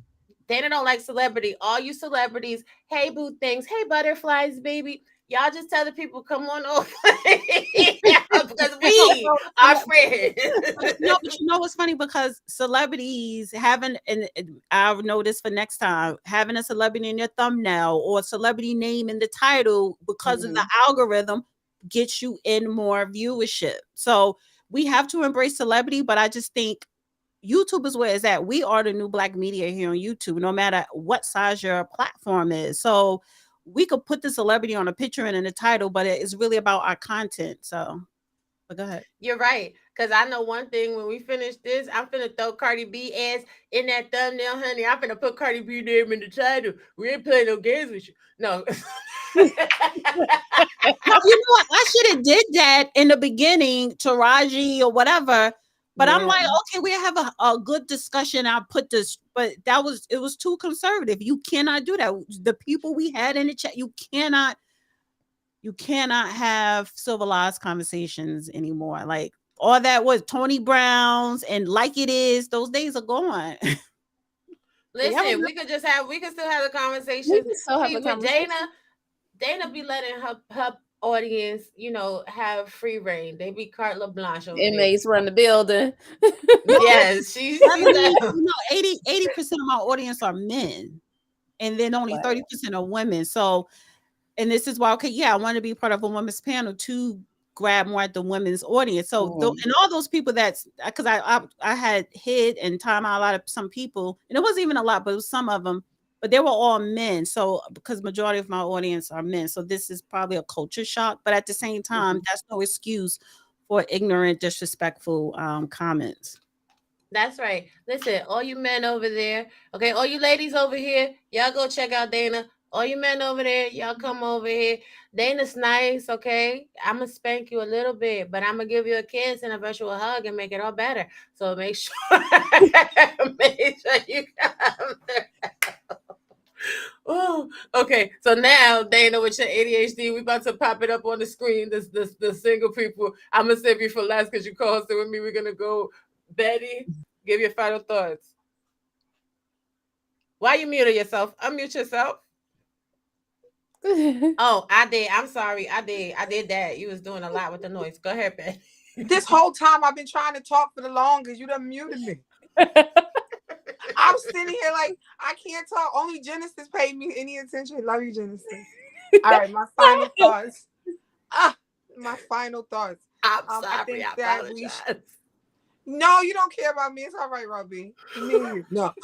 Dana don't like celebrity. All you celebrities, hey boo things, hey butterflies, baby. Y'all just tell the people come on over because we are friends. But you know what's funny? Because celebrities having, and I'll notice for next time, having a celebrity in your thumbnail or a celebrity name in the title because of the algorithm gets you in more viewership. So we have to embrace celebrity, but I just think YouTube is where it's at. We are the new black media here on YouTube, no matter what size your platform is. So we could put the celebrity on a picture and in the title, but it's really about our content. So, but go ahead. You're right. Because I know one thing, when we finish this, I'm finna throw Cardi B ass in that thumbnail, honey. I'm finna put Cardi B name in the title. We ain't playing no games with you. No. No, you know what? I should have did that in the beginning, Taraji or whatever. But I'm like, okay, we have a good discussion. I'll put this, but it was too conservative. You cannot do that. The people we had in the chat, you cannot have civilized conversations anymore. Like all that was Tony Brown's and Like It Is, those days are gone. Listen, we could still have the conversation. We can still have a With conversation. Dana be letting her audience, have free reign. They be carte blanche over there. Inmates run the building. Yes, she's 80% of my audience are men, and then only 30% are women. So, and this is why, okay, I want to be part of a women's panel to grab more at the women's audience. So, and all those people that's because I had hid and time out a lot of some people, and it wasn't even a lot, but it was some of them, but they were all men. So, because majority of my audience are men, so this is probably a culture shock. But at the same time, that's no excuse for ignorant, disrespectful comments. That's right. Listen, all you men over there, okay, all you ladies over here, y'all go check out Dana. All you men over there, y'all come over here. Dana's nice, okay? I'm going to spank you a little bit, but I'm going to give you a kiss and a virtual hug and make it all better. So make sure you come there. Oh, okay. So now, Dana, with your ADHD, we about to pop it up on the screen. The single people. I'm going to save you for last because you co-hosted with me. We're going to go. Betty, give your final thoughts. Why you muted yourself? Unmute yourself. Oh, I did. I'm sorry. I did that. You was doing a lot with the noise. Go ahead, Betty. This whole time I've been trying to talk for the longest. You done muted me. I'm sitting here like I can't talk. Only Genesis paid me any attention. Love you, Genesis. All right, my final thoughts. My final thoughts. I'm sorry. I apologize. No, you don't care about me. It's all right, Robbie. No.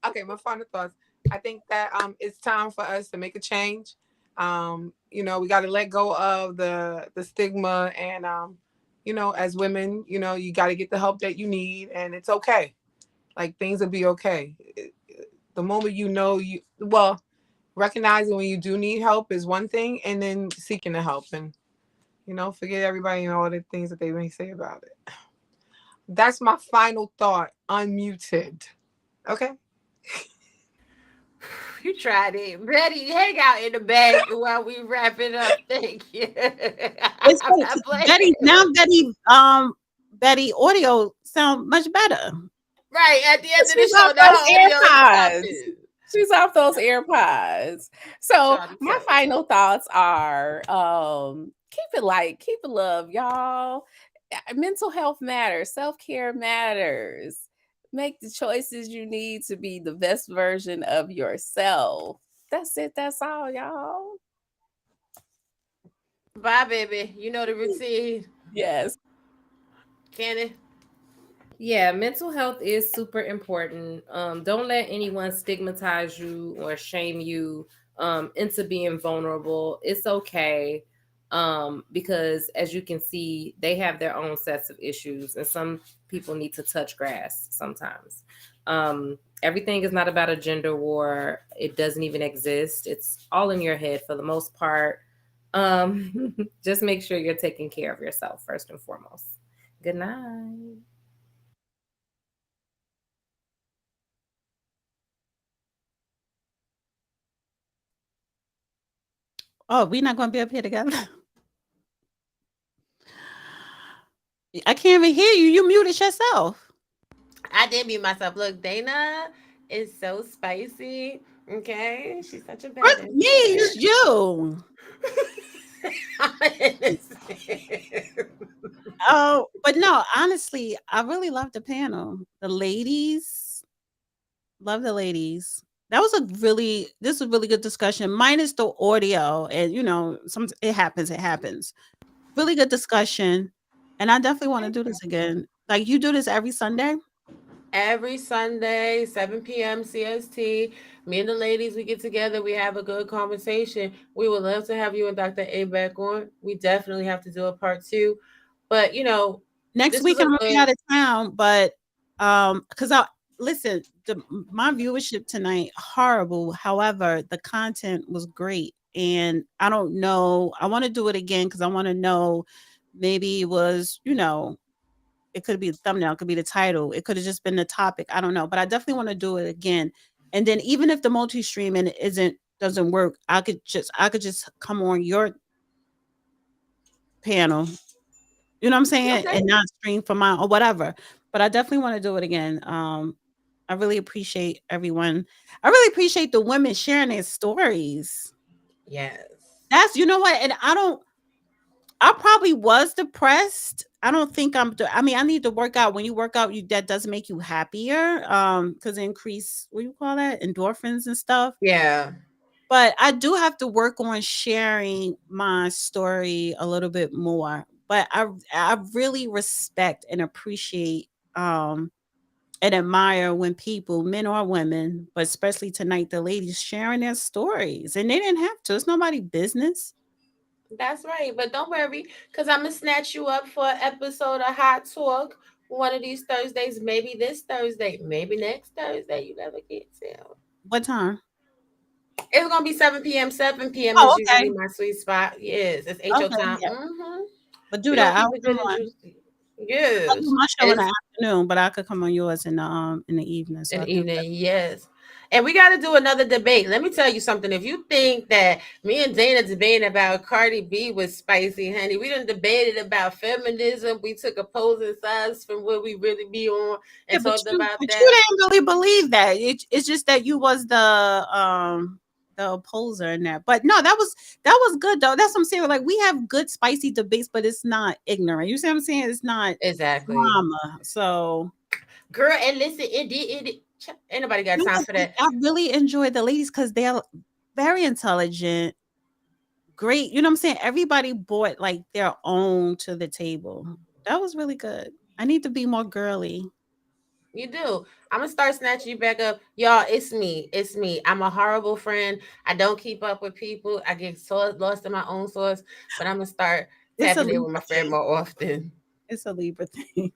Okay, my final thoughts. I think that it's time for us to make a change. We got to let go of the stigma, and as women, you got to get the help that you need, and it's okay. Like things will be okay. The moment recognizing when you do need help is one thing, and then seeking the help, and forget everybody and all the things that they may say about it. That's my final thought, unmuted. Okay. You tried it. Betty, hang out in the back while we wrap it up. Thank you. It's I'm funny, not 'cause playing. Betty audio sound much better. Right, at the end of the She's show, off that those whole audio AirPods. stopping. She's off those AirPods. So Trying to my tell you. final thoughts are keep it light, keep it love, y'all. Mental health matters, self-care matters. Make the choices you need to be the best version of yourself. That's it. That's all, y'all. Bye, baby. You know the routine. Yes. Candy. Yeah, mental health is super important. Don't let anyone stigmatize you or shame you into being vulnerable. It's okay. Because as you can see, they have their own sets of issues, and some people need to touch grass sometimes. Everything is not about a gender war. It doesn't even exist. It's all in your head for the most part. Just make sure you're taking care of yourself first and foremost. Good night. Oh, we're not gonna be up here together. I can't even hear you. You muted yourself. I did mute myself. Look, Dana is so spicy. Okay, she's such a What's bad. me? It's you. Oh, but no, honestly, I really love the panel. The ladies, love the ladies. This was a really good discussion, minus the audio. And it happens. Really good discussion. And I definitely want to do this again. Like, you do this every Sunday? Every Sunday, 7 p.m. CST. Me and the ladies, we get together. We have a good conversation. We would love to have you and Dr. A back on. We definitely have to do a part 2. But, Next week I'm gonna be out of town, but because my viewership tonight horrible. However, the content was great, and I don't know. I want to do it again because I want to know. Maybe it was, it could be the thumbnail, it could be the title, it could have just been the topic. I don't know, but I definitely want to do it again. And then even if the multi-streaming doesn't work, I could just come on your panel. You know what I'm saying? Okay. And not stream for mine or whatever. But I definitely want to do it again. I really appreciate everyone. I really appreciate the women sharing their stories. Yes. That's, you know what? And I probably was depressed. I don't think I need to work out. When you work out, that does make you happier. Because it increase, what do you call that? Endorphins and stuff. Yeah. But I do have to work on sharing my story a little bit more. But I really respect and appreciate and admire when people, men or women, but especially tonight, the ladies sharing their stories. And they didn't have to. It's nobody's business. That's right. But don't worry, because I'm going to snatch you up for an episode of Hot Talk one of these Thursdays. Maybe this Thursday. Maybe next Thursday. You never get to. What time? It's going to be 7 p.m. 7 p.m. Oh, is okay. usually my sweet spot. Yes, it's HO Okay, time. yeah. Mm-hmm. But do that. I'll Yes. do my show in the afternoon, but I could come on yours in the evening. So in the evening, yes. And we got to do another debate. Let me tell you something. If you think that me and Dana debating about Cardi B was spicy, honey, we done debated about feminism. We took opposing sides from where we really be on and talked about that. You didn't really believe that. It's just that you was the opposer in that. But no, that was good though. That's what I'm saying. Like, we have good spicy debates, but it's not ignorant. You see what I'm saying? It's not exactly drama. So, girl, and listen, it ain't nobody got time for that. I really enjoyed the ladies because they're very intelligent, great. You know what I'm saying? Everybody brought like their own to the table. That was really good. I need to be more girly. You do. I'm gonna start snatching you back up, y'all. It's me. I'm a horrible friend. I don't keep up with people. I get so lost in my own source. But I'm gonna start tapping in with my friend more often. It's a Libra thing.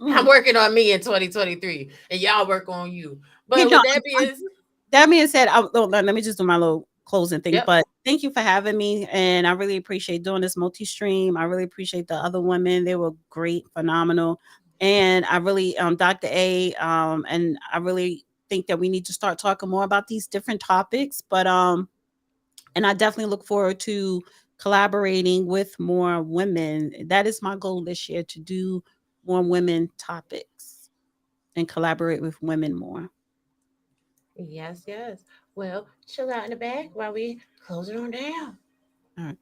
I'm working on me in 2023, and y'all work on you. But with that being, that being said, let me just do my little closing thing. Yep. But thank you for having me, and I really appreciate doing this multi-stream. I really appreciate the other women; they were great, phenomenal, and I really, Dr. A, and I really think that we need to start talking more about these different topics. But and I definitely look forward to collaborating with more women. That is my goal this year, to do more women topics and collaborate with women more. Yes, yes. Well, chill out in the back while we close it on down. All right.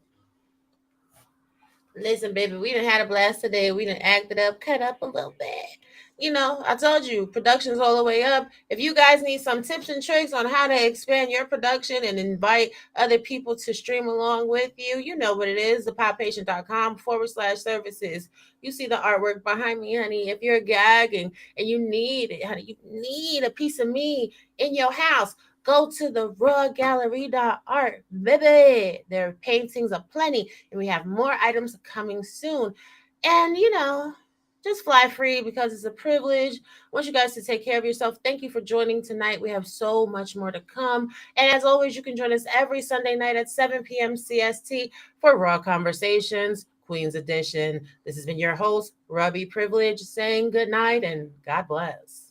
Listen, baby, we done had a blast today. We done acted up, cut up a little bit. You know, I told you, production's all the way up. If you guys need some tips and tricks on how to expand your production and invite other people to stream along with you, you know what it is, thepodpatient.com/services. You see the artwork behind me, honey. If you're gagging and you need it, honey, you need a piece of me in your house, go to the rawgallery.art, baby. There are paintings aplenty, and we have more items coming soon. And, you know, just fly free because it's a privilege. I want you guys to take care of yourself. Thank you for joining tonight. We have so much more to come. And as always, you can join us every Sunday night at 7 p.m. CST for Raw Conversations, Queen's Edition. This has been your host, Ruby Privilege, saying good night and God bless.